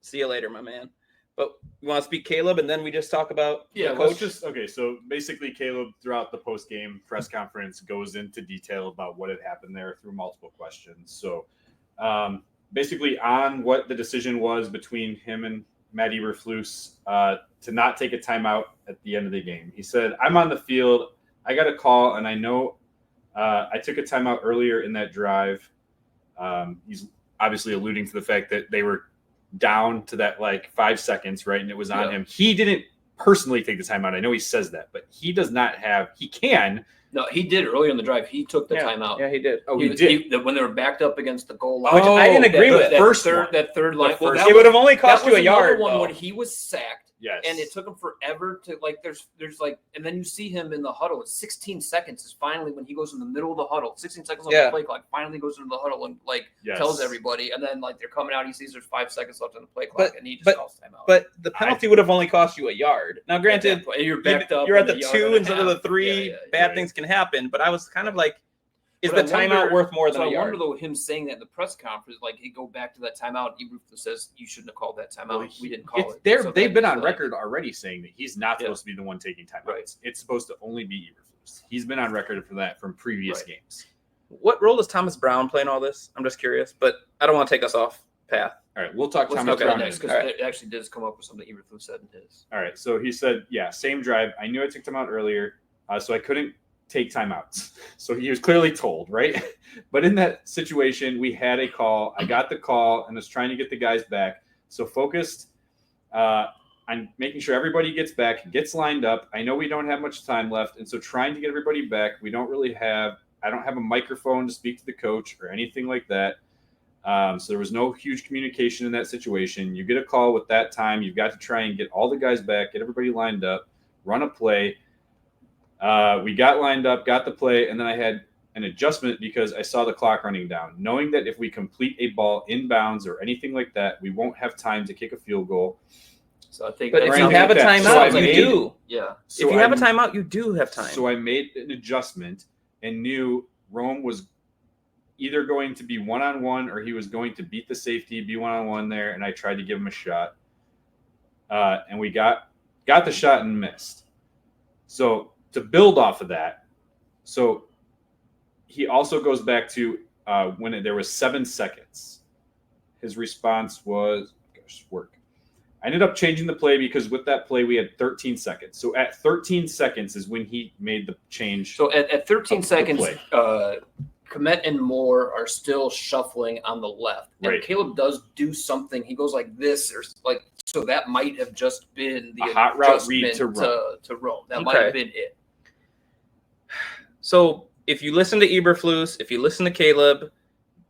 See you later, my man. But you want to speak Caleb, and then we just talk about Yeah, the let's coach? okay. So basically, Caleb, throughout the post-game press conference, goes into detail about what had happened there through multiple questions. So basically, on what the decision was between him and Matt Eberflus to not take a timeout at the end of the game. He said, I'm on the field. I got a call, and I know I took a timeout earlier in that drive. He's obviously alluding to the fact that they were down to that like 5 seconds, right? And it was on him. He didn't personally take the timeout. I know he says that, but he does not have, he can. No, he did earlier in the drive. He took the timeout. Yeah, he did. Oh, he did. When they were backed up against the goal line. Which I didn't agree with. That third line. first that It would have only that cost was you a another yard. one though. when he was sacked. Yes. And it took him forever to like. There's like, and then you see him in the huddle. It's 16 seconds is finally when he goes in the middle of the huddle. 16 seconds on the play clock. Finally goes into the huddle and like tells everybody. And then like they're coming out. He sees there's 5 seconds left on the play clock, and he just calls timeout. But the penalty would have only cost you a yard. Now, granted, and you're backed up. you're at in the a 2 yard and a instead of half. the 3. Yeah, Bad right. things can happen. But I was kind of like, is But the I timeout wonder- worth more than So a I yard? wonder though, him saying that in the press conference, like he go back to that timeout. Eberflus says you shouldn't have called that timeout. We didn't call it. So They've then been he's on like- record already saying that he's not supposed to be the one taking timeouts. Right. It's supposed to only be Eberflus. He's been on record for that from previous Right. games. What role does Thomas Brown play in all this? I'm just curious, but I don't want to take us off path. All right, we'll talk Let's Thomas go Brown next next. because All right. it actually does come up with something Eberflus said in his. All right, so he said, yeah, same drive. I knew I took time out earlier, so I couldn't take timeouts. So he was clearly told, right? But in that situation, we had a call. I got the call and was trying to get the guys back. So focused on making sure everybody gets back, gets lined up. I know we don't have much time left, and so trying to get everybody back. I don't have a microphone to speak to the coach or anything like that. So there was no huge communication in that situation. You get a call with that time. You've got to try and get all the guys back, get everybody lined up, run a play. We got lined up, got the play, and then I had an adjustment because I saw the clock running down, knowing that if we complete a ball inbounds or anything like that, we won't have time to kick a field goal. So I think. But that if you sounds have a like that. timeout, Sounds like you he- do. Yeah. So if you have a I- timeout, you do have time. So I made an adjustment and knew Rome was either going to be one-on-one or he was going to beat the safety, be one-on-one there, and I tried to give him a shot. And we got the shot and missed. So to build off of that, so he also goes back to when there was 7 seconds. His response was, work. I ended up changing the play because with that play, we had 13 seconds. So at 13 seconds is when he made the change. So at 13 Of the seconds, play. Komet and Moore are still shuffling on the left. And Right. Caleb does do something. He goes like this, or like, so that might have just been the A hot route read adjustment to Rome. That might Okay. have been it. So if you listen to Eberflus, if you listen to Caleb,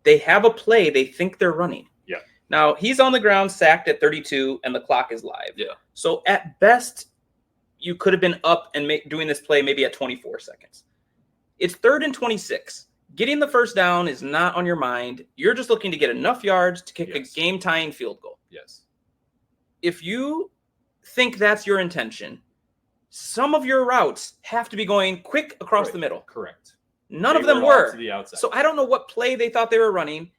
they have a play they think they're running. Yeah. Now, he's on the ground, sacked at 32, and the clock is live. Yeah. So at best, you could have been up and doing this play maybe at 24 seconds. It's 3rd and 26. Getting the first down is not on your mind. You're just looking to get enough yards to kick Yes. a game-tying field goal. Yes. If you think that's your intention, some of your routes have to be going quick across Right. the middle. Correct. None of They them were all were. to the outside. So I don't know what play they thought they were running.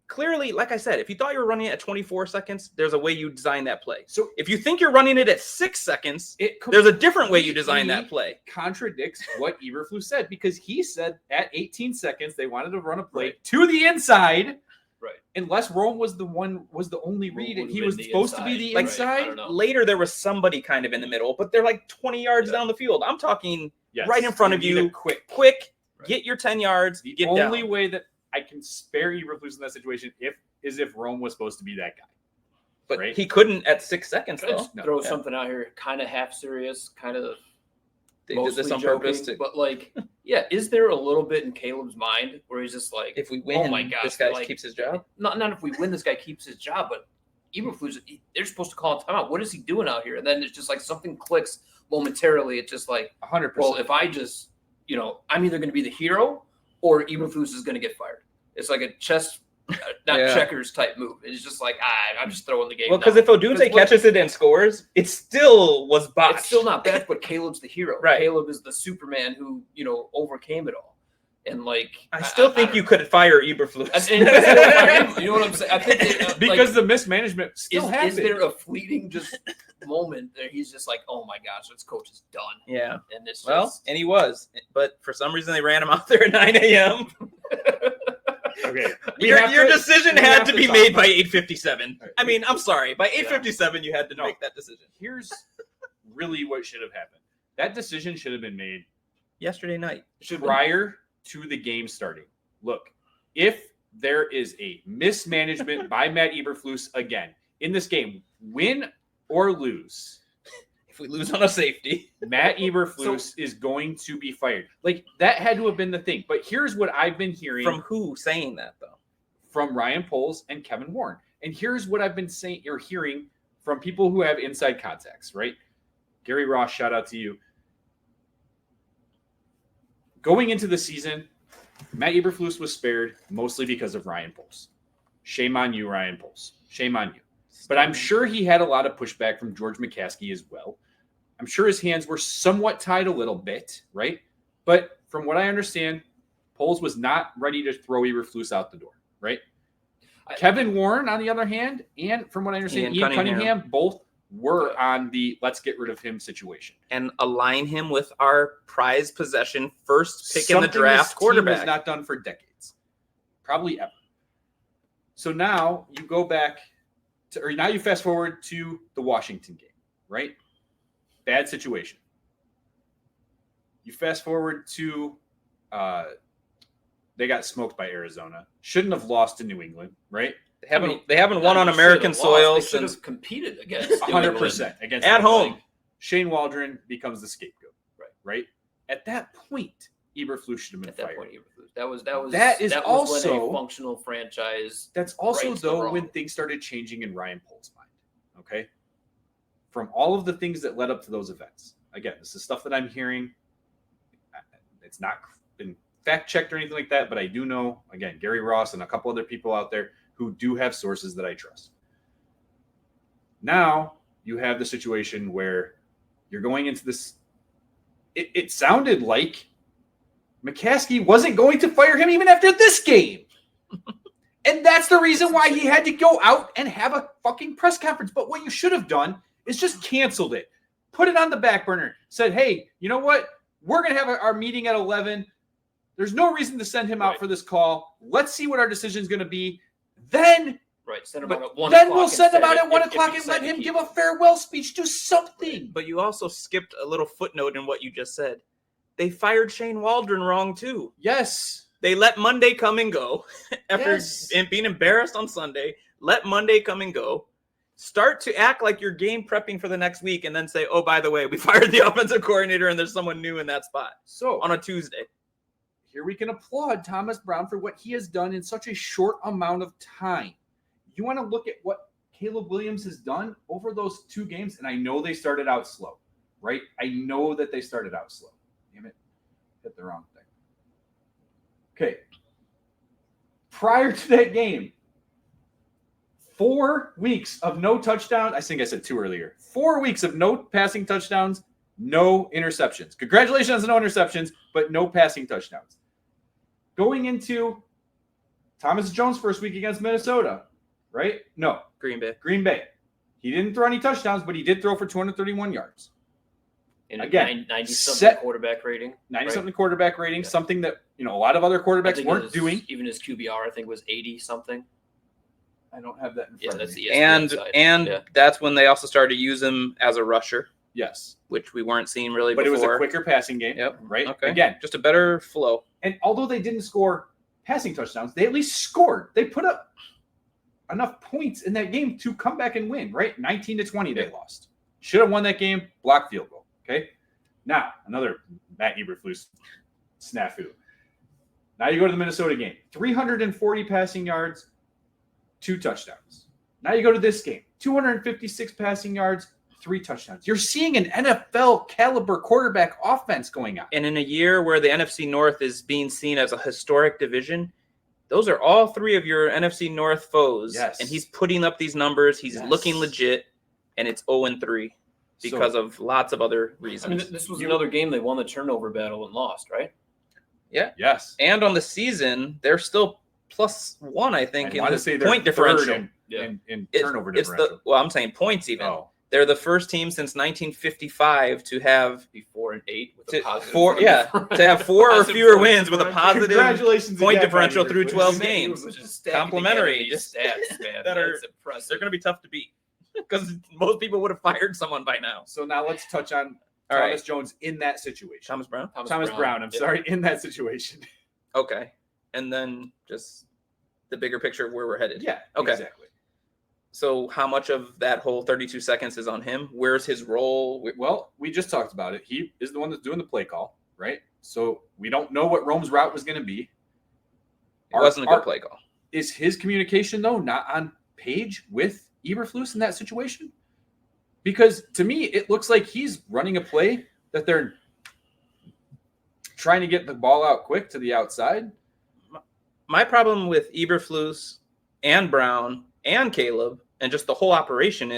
Clearly, like I said, if you thought you were running it at 24 seconds, there's a way you design that play. So If you think you're running it at 6 seconds, it there's a different way you design that play. Contradicts what Eberflus said, because he said at 18 seconds they wanted to run a play to the inside. Right. Unless Rome was the only read, and Would've he been was the supposed to be inside. the Right. inside. I don't know. Later, there was somebody kind of in the middle, but they're like 20 yards Yeah. down the field. I'm talking Yes. right in front of need you. a quick. Get your 10 yards, The get only down. way that I can spare Eberflus in that situation is if Rome was supposed to be that guy. But right? he couldn't at 6 seconds, Can I though. just No. throw Yeah. something out here, kind of half serious, kind of They did mostly this on joking, purpose. but like, yeah, is there a little bit in Caleb's mind where he's just like, If we win, my gosh, this guy like- keeps his job. not if we win, this guy keeps his job, but Eberflus, they're supposed to call a timeout. What is he doing out here? And then it's just like something clicks momentarily. It's just like, 100%. well, if I just, I'm either going to be the hero or Eberflus is going to get fired. It's like a chess, not Yeah. checkers type move. It's just like, I'm just throwing the game. Well, because down. if Odunze 'Cause what- catches it and scores, it still was botched. It's still not bad, but Caleb's the hero. Right. Caleb is the Superman who, overcame it all. And like, I still think you could fire Eberflus. you know what I'm saying? I think because the mismanagement still is happened. there a fleeting just moment that he's just like, oh my gosh, this coach is done. Yeah. And this Well, and he was, but for some reason they ran him out there at 9 a.m. Okay. Your decision we had have to to be talk made about by it. 8:57. Right. I mean, I'm sorry. By 8:57, you had to No. make that decision. Here's really what should have happened. That decision should have been made Yesterday night. prior to the game starting. Look, if there is a mismanagement by Matt Eberflus again in this game, win or lose, If we lose on a safety. Matt Eberflus is going to be fired. Like, that had to have been the thing. But here's what I've been hearing From who saying that, though? from Ryan Poles and Kevin Warren. And here's what I've been saying or hearing from people who have inside contacts, right? Gary Ross, shout out to you. Going into the season, Matt Eberflus was spared mostly because of Ryan Poles. Shame on you, Ryan Poles. Shame on you. But I'm sure he had a lot of pushback from George McCaskey as well. I'm sure his hands were somewhat tied a little bit, right? But from what I understand, Poles was not ready to throw Eberflus out the door, right? Kevin Warren, on the other hand, and from what I understand, Ian Cunningham both were on the let's get rid of him situation. And align him with our prize possession first pick Something in the draft this team quarterback. has not done for decades, probably ever. So now you go back to, or now you fast forward to the Washington game, right? Bad situation. You fast forward to they got smoked by Arizona. Shouldn't have lost to New England, right? They haven't, I mean, they haven't won on They should American have lost. soil They should since have competed against 100% against at Illinois. home. Shane Waldron becomes the scapegoat, right? At that point, Eberflus should have been At that fired. point, that was That is when also- a functional franchise. That's also, rights the though, wrong. when things started changing in Ryan Poles' mind. Okay. From all of the things that led up to those events. Again, this is stuff that I'm hearing. It's not been fact checked or anything like that, but I do know, again, Gary Ross and a couple other people out there who do have sources that I trust. Now you have the situation where you're going into this. It sounded like McCaskey wasn't going to fire him even after this game. And that's the reason why he had to go out and have a fucking press conference. But what you should have done is just canceled it. Put it on the back burner. Said, hey, you know what? We're going to have our meeting at 11. There's no reason to send him out Right. for this call. Let's see what our decision is going to be. Then, Right, send him but out at 1 then o'clock we'll send him out instead at 1 if o'clock he and said let to him keep give a farewell speech. Do something. But you also skipped a little footnote in what you just said. They fired Shane Waldron wrong, too. Yes. They let Monday come and go after being embarrassed on Sunday. Let Monday come and go. Start to act like you're game prepping for the next week, and then say, "Oh, by the way, we fired the offensive coordinator, and there's someone new in that spot." So on a Tuesday, here we can applaud Thomas Brown for what he has done in such a short amount of time. You want to look at what Caleb Williams has done over those 2 games, and I know they started out slow, right? I know that they started out slow. Damn it, hit the wrong thing. Okay. Prior to that game, 4 weeks of no touchdowns. I think I said 2 earlier. 4 weeks of no passing touchdowns, no interceptions. Congratulations on no interceptions, but no passing touchdowns. Going into Thomas Jones' first week against Minnesota, right? No. Green Bay. He didn't throw any touchdowns, but he did throw for 231 yards. And again, 90-something quarterback rating. 90-something quarterback rating, something that a lot of other quarterbacks weren't doing. Even his QBR, I think, was 80-something. I don't have that in front of me. And that's when they also started to use him as a rusher. Yes. Which we weren't seeing really before. But it was a quicker passing game. Yep. Right? Okay. Again. Just a better flow. And although they didn't score passing touchdowns, they at least scored. They put up enough points in that game to come back and win, right? 19-20 they lost. Should have won that game. Blocked field goal. Okay? Now, another Matt Eberflus snafu. Now you go to the Minnesota game. 340 passing yards, 2 touchdowns. Now you go to this game. 256 passing yards, 3 touchdowns. You're seeing an NFL caliber quarterback offense going on. And in a year where the NFC North is being seen as a historic division, those are all 3 of your NFC North foes. Yes. And he's putting up these numbers. He's looking legit, and it's 0-3 because of lots of other reasons. I mean, this was another game they won the turnover battle and lost, right? Yeah. Yes. And on the season, they're still +1, I think, in the point differential. In turnover differential. I'm saying points even. Oh. They're the first team since 1955 to have 4-8 with a positive. To have 4 or fewer wins with a positive Congratulations point again, differential Matt through Eberflus. 12 games. Complimentary. Just stats, man. That's impressive. They're going to be tough to beat because most people would have fired someone by now. So now let's touch on Thomas Jones in that situation. Thomas Brown? Thomas Brown. I'm sorry, in that situation. Okay. And then just the bigger picture of where we're headed. Yeah, okay. Exactly. So how much of that whole 32 seconds is on him? Where's his role? Well, we just talked about it. He is the one that's doing the play call, right? So we don't know what Rome's route was going to be. It wasn't a good play call. Is his communication, though, not on page with Eberflus in that situation? Because to me, it looks like he's running a play that they're trying to get the ball out quick to the outside. My problem with Eberflus and Brown and Caleb and just the whole operation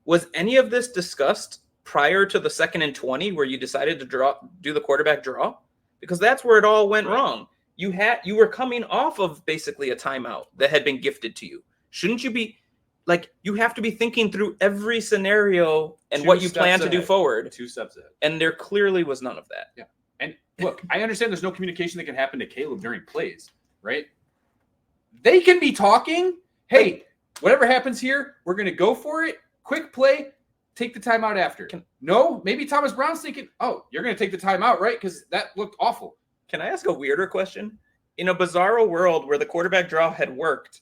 was any of this discussed prior to the 2nd and 20 where you decided to do the quarterback draw? Because that's where it all went wrong. You were coming off of basically a timeout that had been gifted to you. Shouldn't you be you have to be thinking through every scenario and what you plan to do forward. 2 steps ahead. And there clearly was none of that. Yeah. And look, I understand there's no communication that can happen to Caleb during plays, right? They can be talking. Hey, whatever happens here, we're going to go for it. Quick play. Take the timeout after. No, maybe Thomas Brown's thinking, oh, you're going to take the timeout, right? Because that looked awful. Can I ask a weirder question? In a bizarro world where the quarterback draw had worked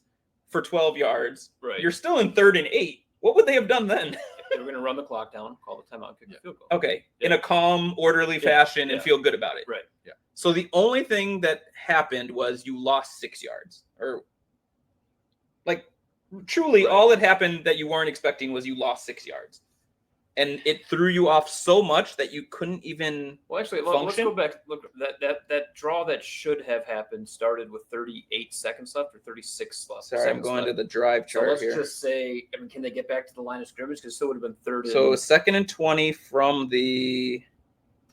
for 12 yards, you're still in 3rd and 8. What would they have done then? They were going to run the clock down, call the timeout, kick the field goal. Okay, in a calm, orderly fashion and feel good about it. Right. Yeah. So the only thing that happened was you lost 6 yards. Or truly all that happened that you weren't expecting was you lost 6 yards. And it threw you off so much that you couldn't even let's go back. Look, that draw that should have happened started with 38 seconds left or 36 left. Sorry, I'm going to the drive chart let's here. Just say, can they get back to the line of scrimmage? Because it still would have been 3rd. So 2nd and 20 from the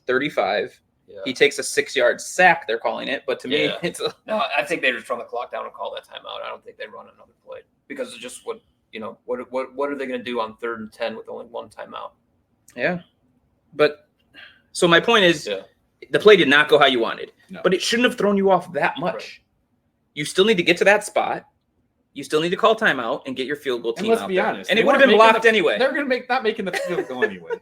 35. Yeah. He takes a 6-yard sack, they're calling it. But to me, it's no, I think they just run the clock down and call that timeout. I don't think they run another play because it's just what are they going to do on 3rd and 10 with only 1 timeout? Yeah. But so my point is the play did not go how you wanted, but it shouldn't have thrown you off that much. Right. You still need to get to that spot. You still need to call timeout and get your field goal team out there. Honest, and it would have been blocked anyway. They're going to not making the field goal anyway.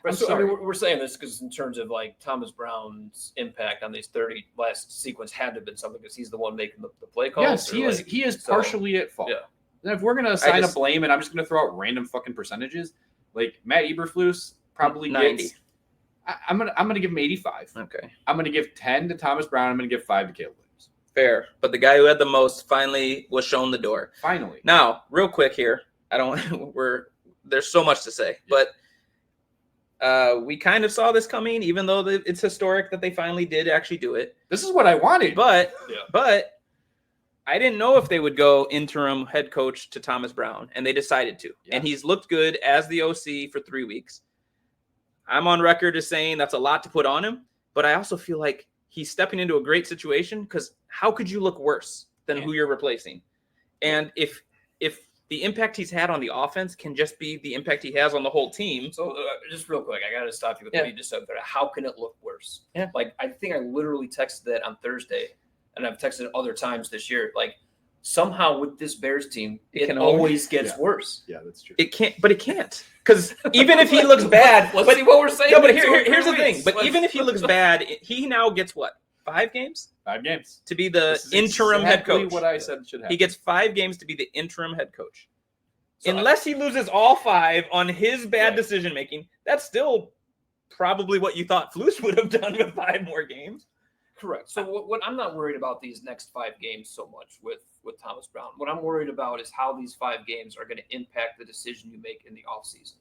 I'm So, I sorry. mean, we're saying this because in terms of like Thomas Brown's impact on these 30 last sequence had to have been something because he's the one making the play calls. Yes, he is. He is partially at fault. Yeah. And if we're gonna assign a blame, and I'm just gonna throw out random fucking percentages, like Matt Eberflus probably 90. gets. I'm gonna give him 85. Okay. I'm gonna give 10 to Thomas Brown. I'm gonna give 5 to Caleb Williams. Fair. But the guy who had the most finally was shown the door. Finally. Now, real quick here. There's so much to say, but we kind of saw this coming, even though it's historic that they finally did actually do it. This is what I wanted. But I didn't know if they would go interim head coach to Thomas Brown, and they decided to. Yeah. And he's looked good as the OC for 3 weeks. I'm on record as saying that's a lot to put on him, but I also feel like he's stepping into a great situation because how could you look worse than who you're replacing? And if the impact he's had on the offense can just be the impact he has on the whole team. So just real quick, I got to stop you with what you just said there. How can it look worse? Yeah. Like, I think I literally texted that on Thursday, and I've texted it other times this year. Like, somehow with this Bears team, it always gets worse. Yeah, that's true. It can't, but it can't. Because even if he looks bad, let's see what we're saying. No, but here's the thing. But even if he looks bad, he now gets what? 5 games? 5 games. To be the interim head coach. What I said should happen. He gets 5 games to be the interim head coach. So unless he loses all 5 on his bad decision making, that's still probably what you thought Flus would have done with 5 more games. Correct. So what I'm not worried about these next 5 games so much with Thomas Brown. What I'm worried about is how these 5 games are going to impact the decision you make in the offseason.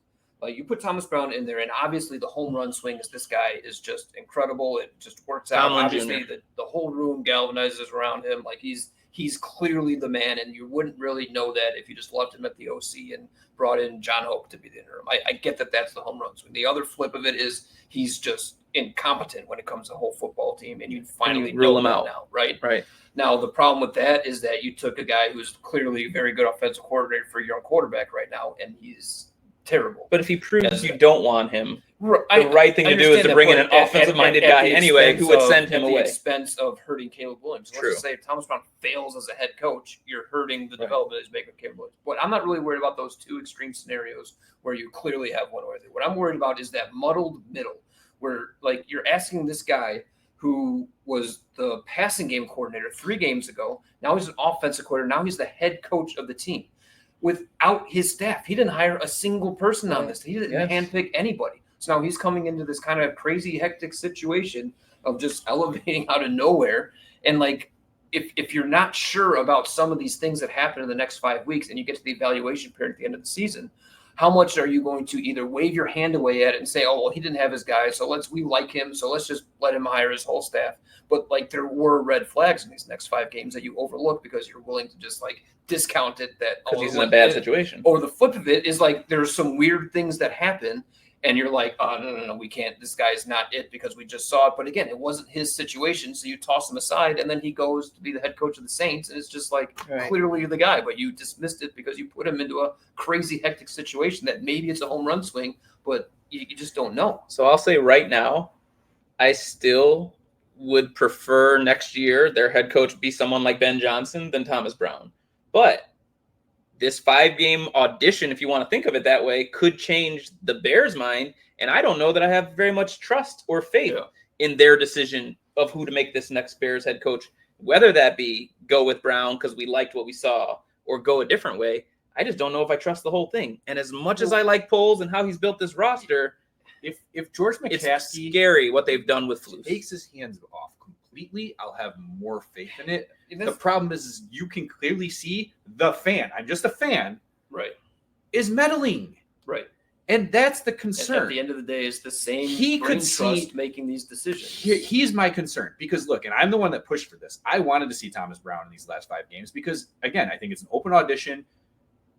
You put Thomas Brown in there, and obviously the home run swing is this guy is just incredible. It just works out. Obviously, the whole room galvanizes around him. Like he's clearly the man, and you wouldn't really know that if you just left him at the OC and brought in John Hope to be the interim. I get that that's the home run swing. The other flip of it is he's just incompetent when it comes to the whole football team, and you finally rule him out out now, right? Right. Now, the problem with that is that you took a guy who's clearly a very good offensive coordinator for your own quarterback right now, and he's terrible. But if he proves you don't want him, the I right thing to do is to bring in an offensive-minded guy anyway who would send him away. At the expense of hurting Caleb Williams. True. Let's just say if Thomas Brown fails as a head coach, you're hurting the development he's making of Caleb Williams. But I'm not really worried about those 2 extreme scenarios where you clearly have one or the other. What I'm worried about is that muddled middle where, like, you're asking this guy who was the passing game coordinator 3 games ago. Now he's an offensive coordinator. Now he's the head coach of the team. Without his staff, he didn't hire a single person on this. He didn't handpick anybody. So now he's coming into this kind of crazy, hectic situation of just elevating out of nowhere. And like, if you're not sure about some of these things that happen in the next 5 weeks, and you get to the evaluation period at the end of the season, how much are you going to either wave your hand away at it and say, oh, well, he didn't have his guys, so we like him, so let's just let him hire his whole staff. But like, there were red flags in these next 5 games that you overlook because you're willing to just like discount it that because he's in a bad situation. Or the flip of it is like there's some weird things that happen and you're like, oh, no, we can't. This guy's not it because we just saw it. But again, it wasn't his situation, so you toss him aside, and then he goes to be the head coach of the Saints, and it's just like clearly the guy, but you dismissed it because you put him into a crazy, hectic situation that maybe it's a home run swing, but you just don't know. So I'll say right now, I still would prefer next year their head coach be someone like Ben Johnson than Thomas Brown. But this 5-game audition, if you want to think of it that way, could change the Bears' mind. And I don't know that I have very much trust or faith in their decision of who to make this next Bears head coach, whether that be go with Brown because we liked what we saw or go a different way. I just don't know if I trust the whole thing. And as much as I like Poles and how he's built this roster, if George McCaskey, it's scary what they've done with Flus. Takes his hands off completely, I'll have more faith in it. The problem is you can clearly see the fan. I'm just a fan. Right. Is meddling. Right. And that's the concern. And at the end of the day, it's the same he could trust making these decisions. He's my concern because, look, and I'm the one that pushed for this. I wanted to see Thomas Brown in these last 5 games because, again, I think it's an open audition.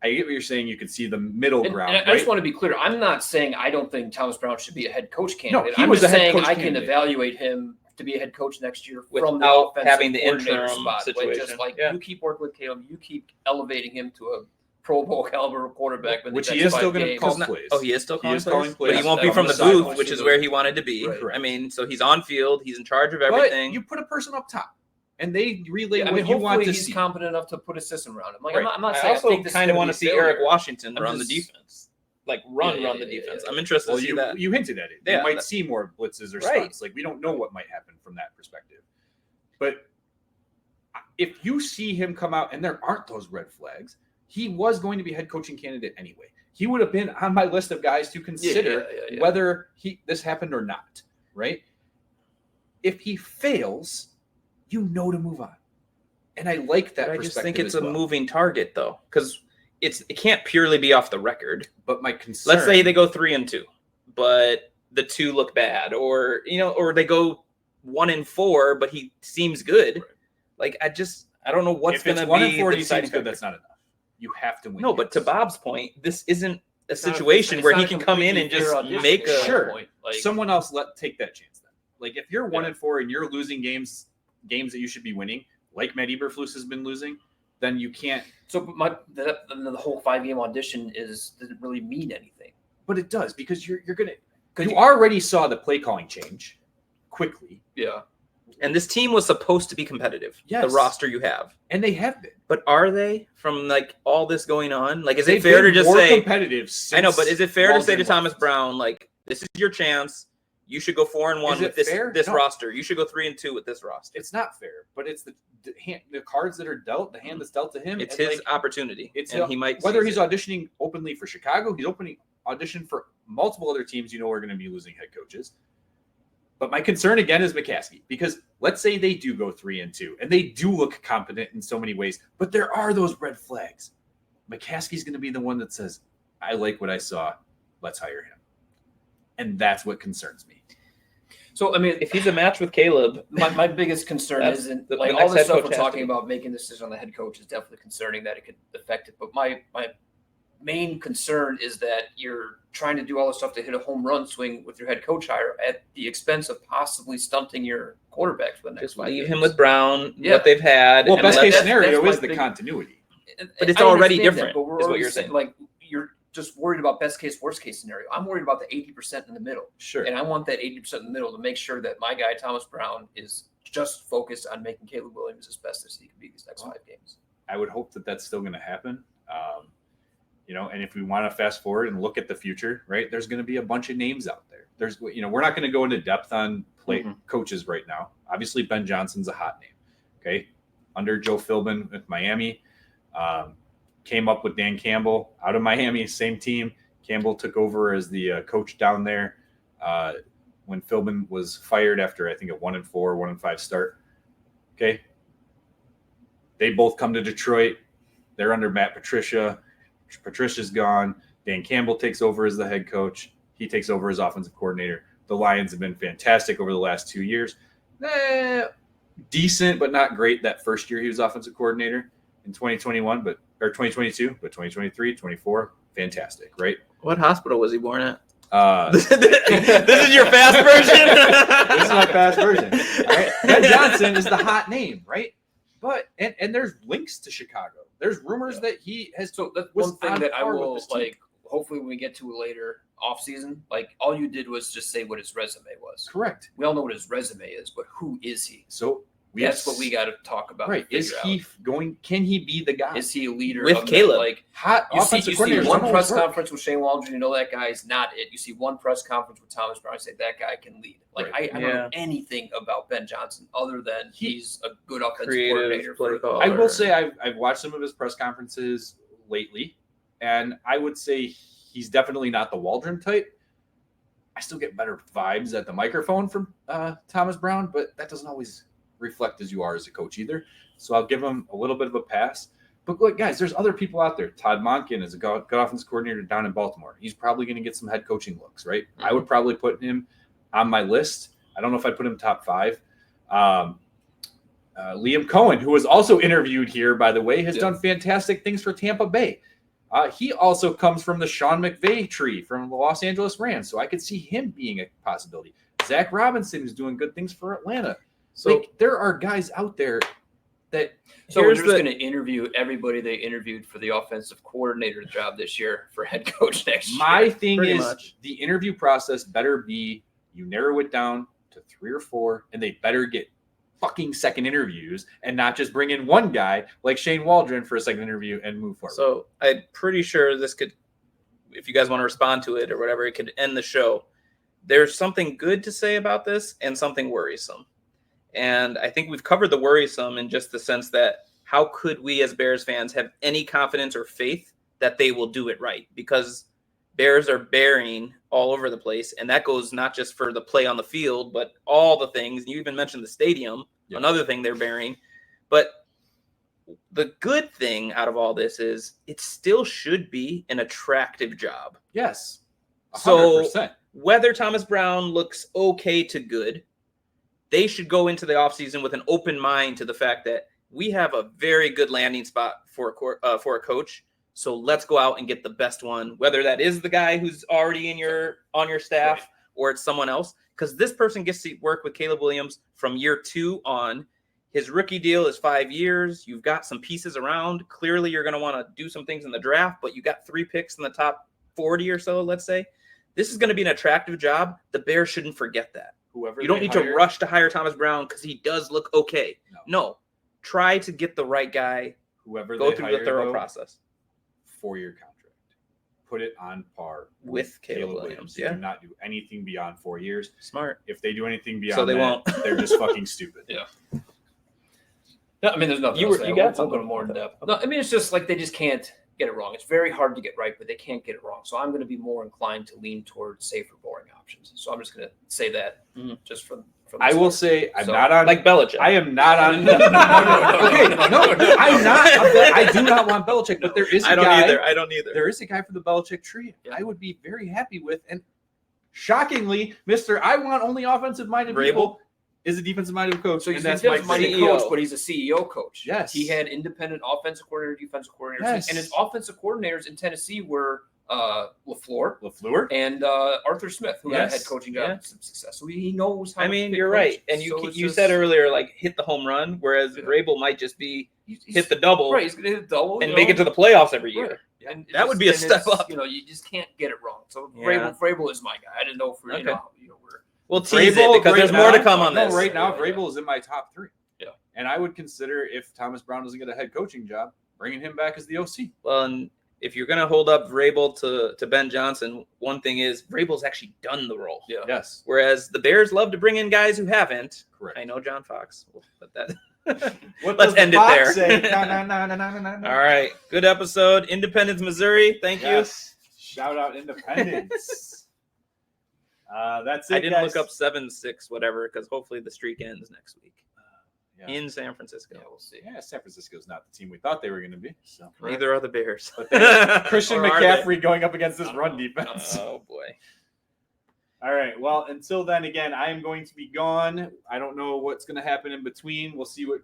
I get what you're saying. You can see the middle ground. And I just want to be clear. I'm not saying I don't think Thomas Brown should be a head coach candidate. No, he was just a head saying coach I candidate. can evaluate him to be a head coach next year from the without offensive having the coordinator interim spot. situation. Like, you keep working with Caleb, you keep elevating him to a Pro Bowl caliber quarterback. Which he is still going to call plays. Oh, he is still calling plays? But he won't be from the booth, which is where he wanted to be. Right. I mean, so he's on field. He's in charge of everything. But you put a person up top, and they relay I what mean, you want to he's see. competent enough to put a system around him. Like, Right. I'm not I saying also kind of want to see Eric Washington run the defense. like run the defense. I'm interested to see that. You hinted at it. They might see more blitzes or stunts. Like we don't know what might happen from that perspective. But if you see him come out and there aren't those red flags, he was going to be head coaching candidate anyway. He would have been on my list of guys to consider whether this happened or not, right? If he fails, to move on. And I like that perspective. I just think it's a moving target, though, because it can't purely be off the record. But my concern... Let's say they go 3-2, but the 2 look bad, or they go 1-4, but he seems good. Right. Like, I don't know what's going to be 1-4 he seems good, that's not enough. You have to win. No, but to Bob's point, this isn't a situation where he can come in and just make a point. Like, someone else take that chance then. Like if you're 1-4 and you're losing games that you should be winning, like Matt Eberflus has been losing, then you can't. So the whole 5-game audition doesn't really mean anything. But it does, because you already saw the play calling change quickly. Yeah. And this team was supposed to be competitive. Yes. The roster you have. And they have been. But are they, from like all this going on? Like, is it fair to just say competitive? I know, but is it fair to say to Thomas Brown, like, this is your chance? You should go 4-1 with this roster. You should go 3-2 with this roster. It's not fair, but it's the cards that are dealt, the hand that's dealt to him. It's his opportunity. He might, whether he's auditioning openly for Chicago, he's audition for multiple other teams. Are going to be losing head coaches. But my concern again is McCaskey, because let's say they do go 3-2 and they do look competent in so many ways, but there are those red flags. McCaskey's going to be the one that says, I like what I saw. Let's hire him. And that's what concerns me. So, I mean, if he's a match with Caleb, my biggest concern isn't like all this stuff we're talking about making this decision on the head coach is definitely concerning that it could affect it. But my main concern is that you're trying to do all this stuff to hit a home run swing with your head coach hire at the expense of possibly stunting your quarterback for the next 5 leave games. him with Brown, what they've had. Well, best case scenario is the continuity. But it's already different, but we're what you're saying. Like, you're just worried about best case, worst case scenario. I'm worried about the 80% in the middle. Sure. And I want that 80% in the middle to make sure that my guy, Thomas Brown, is just focused on making Caleb Williams as best as he can be these next 5 games. I would hope that that's still going to happen. And if we want to fast forward and look at the future, right, there's going to be a bunch of names out there. We're not going to go into depth on coaches right now. Obviously, Ben Johnson's a hot name. Okay. Under Joe Philbin with Miami, came up with Dan Campbell out of Miami, same team. Campbell took over as the coach down there when Philbin was fired after, I think, a 1-4, 1-5 start. Okay. They both come to Detroit. They're under Matt Patricia. Patricia's gone. Dan Campbell takes over as the head coach. He takes over as offensive coordinator. The Lions have been fantastic over the last 2 years. Decent, but not great that first year he was offensive coordinator in 2021, or 2022, but 2023, 24, fantastic, right? What hospital was he born at? This is your fast version? This is my fast version. All right? Ben Johnson is the hot name, right? But and there's links to Chicago. There's rumors that he has. So that's one thing that I will hopefully when we get to it later off season, all you did was just say what his resume was. Correct. We all know what his resume is, but who is he? So that's what we got to talk about. Right. Is he can he be the guy? Is he a leader with Caleb? Hot you see one press conference with Shane Waldron, you know that guy's not it. You see one press conference with Thomas Brown, say that guy can lead. I don't know anything about Ben Johnson other than he's a good offensive coordinator. I will say I've watched some of his press conferences lately, and I would say he's definitely not the Waldron type. I still get better vibes at the microphone from Thomas Brown, but that doesn't always reflect as you are as a coach either. So I'll give him a little bit of a pass. But look, guys, there's other people out there. Todd Monken is a good offensive coordinator down in Baltimore. He's probably going to get some head coaching looks, right? Mm-hmm. I would probably put him on my list. I don't know if I'd put him top 5. Liam Coen, who was also interviewed here, by the way, has done fantastic things for Tampa Bay. He also comes from the Sean McVay tree from the Los Angeles Rams, so I could see him being a possibility. Zach Robinson is doing good things for Atlanta. So there are guys out there that. So we're just going to interview everybody they interviewed for the offensive coordinator job this year for head coach next year. My thing is the interview process better be you narrow it down to 3 or 4, and they better get fucking second interviews and not just bring in one guy like Shane Waldron for a second interview and move forward. So I'm pretty sure this could if you guys want to respond to it or whatever, it could end the show. There's something good to say about this and something worrisome. And I think we've covered the worrisome in just the sense that how could we as Bears fans have any confidence or faith that they will do it right? Because Bears are bearing all over the place. And that goes not just for the play on the field, but all the things. You even mentioned the stadium, another thing they're bearing. But the good thing out of all this is it still should be an attractive job. Yes. 100%. So whether Thomas Brown looks okay to good, they should go into the offseason with an open mind to the fact that we have a very good landing spot for a coach. So let's go out and get the best one, whether that is the guy who's already on your staff or it's someone else, because this person gets to work with Caleb Williams from year 2 on. His rookie deal is 5 years. You've got some pieces around. Clearly, you're going to want to do some things in the draft, but you got 3 picks in the top 40 or so, let's say. This is going to be an attractive job. The Bears shouldn't forget that. You don't need to rush to hire Thomas Brown because he does look okay. No. Try to get the right guy. Go through the thorough process. 4-year contract. Put it on par with Caleb Williams. Yeah. Do not do anything beyond 4 years. Smart. If they do anything beyond so they won't. They're just fucking stupid. Yeah. No, I mean, there's nothing. You got something more in depth. No, I mean, it's just like they just can't get it wrong. It's very hard to get right, but they can't get it wrong. So I'm going to be more inclined to lean towards safer, boring options. So I'm just going to say that just from. I will say I'm not on like Belichick. I am not on. No. Okay, no, I'm not. I do not want Belichick, but there is. I don't either. There is a guy for the Belichick tree. I would be very happy with, and shockingly, Mister, I want only offensive-minded people. Is a defensive-minded coach. So he's a a defensive-minded coach, but he's a CEO coach. Yes. He had independent offensive coordinator, defensive coordinators. Yes. And his offensive coordinators in Tennessee were LaFleur and Arthur Smith, who had a head coaching job and some success. So he knows how to pick you're right. And you said earlier, like, hit the home run, whereas Vrabel might just be hit the double. Right, he's going to hit the double. And make it to the playoffs every year. Right. Yeah. And that would be a step up. You just can't get it wrong. So Vrabel is my guy. I didn't know if we're, we're we'll tease it because there's more to come on this. Right now, Vrabel is in my top 3. Yeah. And I would consider, if Thomas Brown doesn't get a head coaching job, bringing him back as the OC. Well, and if you're going to hold up Vrabel to Ben Johnson, one thing is Vrabel's actually done the role. Yeah. Yes. Whereas the Bears love to bring in guys who haven't. Correct. I know John Fox. But that. Let's end it there. All right. Good episode. Independence, Missouri. Thank you. Shout out Independence. That's it. I didn't look up 7-6, whatever, because hopefully the streak ends next week in San Francisco. Yeah, we'll see. Yeah, San Francisco's not the team we thought they were going to be. So neither are the Bears. But Christian McCaffrey going up against this run defense. Oh boy. All right. Well, until then, again, I am going to be gone. I don't know what's going to happen in between. We'll see what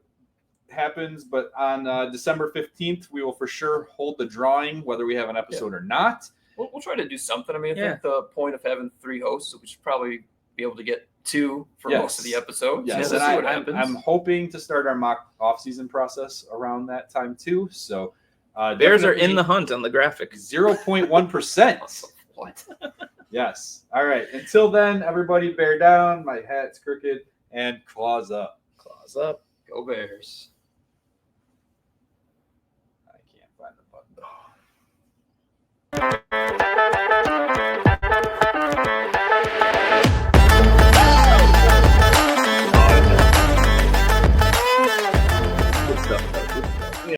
happens. But on December 15th, we will for sure hold the drawing, whether we have an episode or not. We'll try to do something. I mean, I think the point of having 3 hosts, we should probably be able to get 2 for most of the episodes. Yes, we'll and I'm hoping to start our mock off-season process around that time too. So Bears are in the hunt on the graphic. 0.1%. What? Yes. All right. Until then, everybody bear down. My hat's crooked and claws up. Claws up. Go Bears.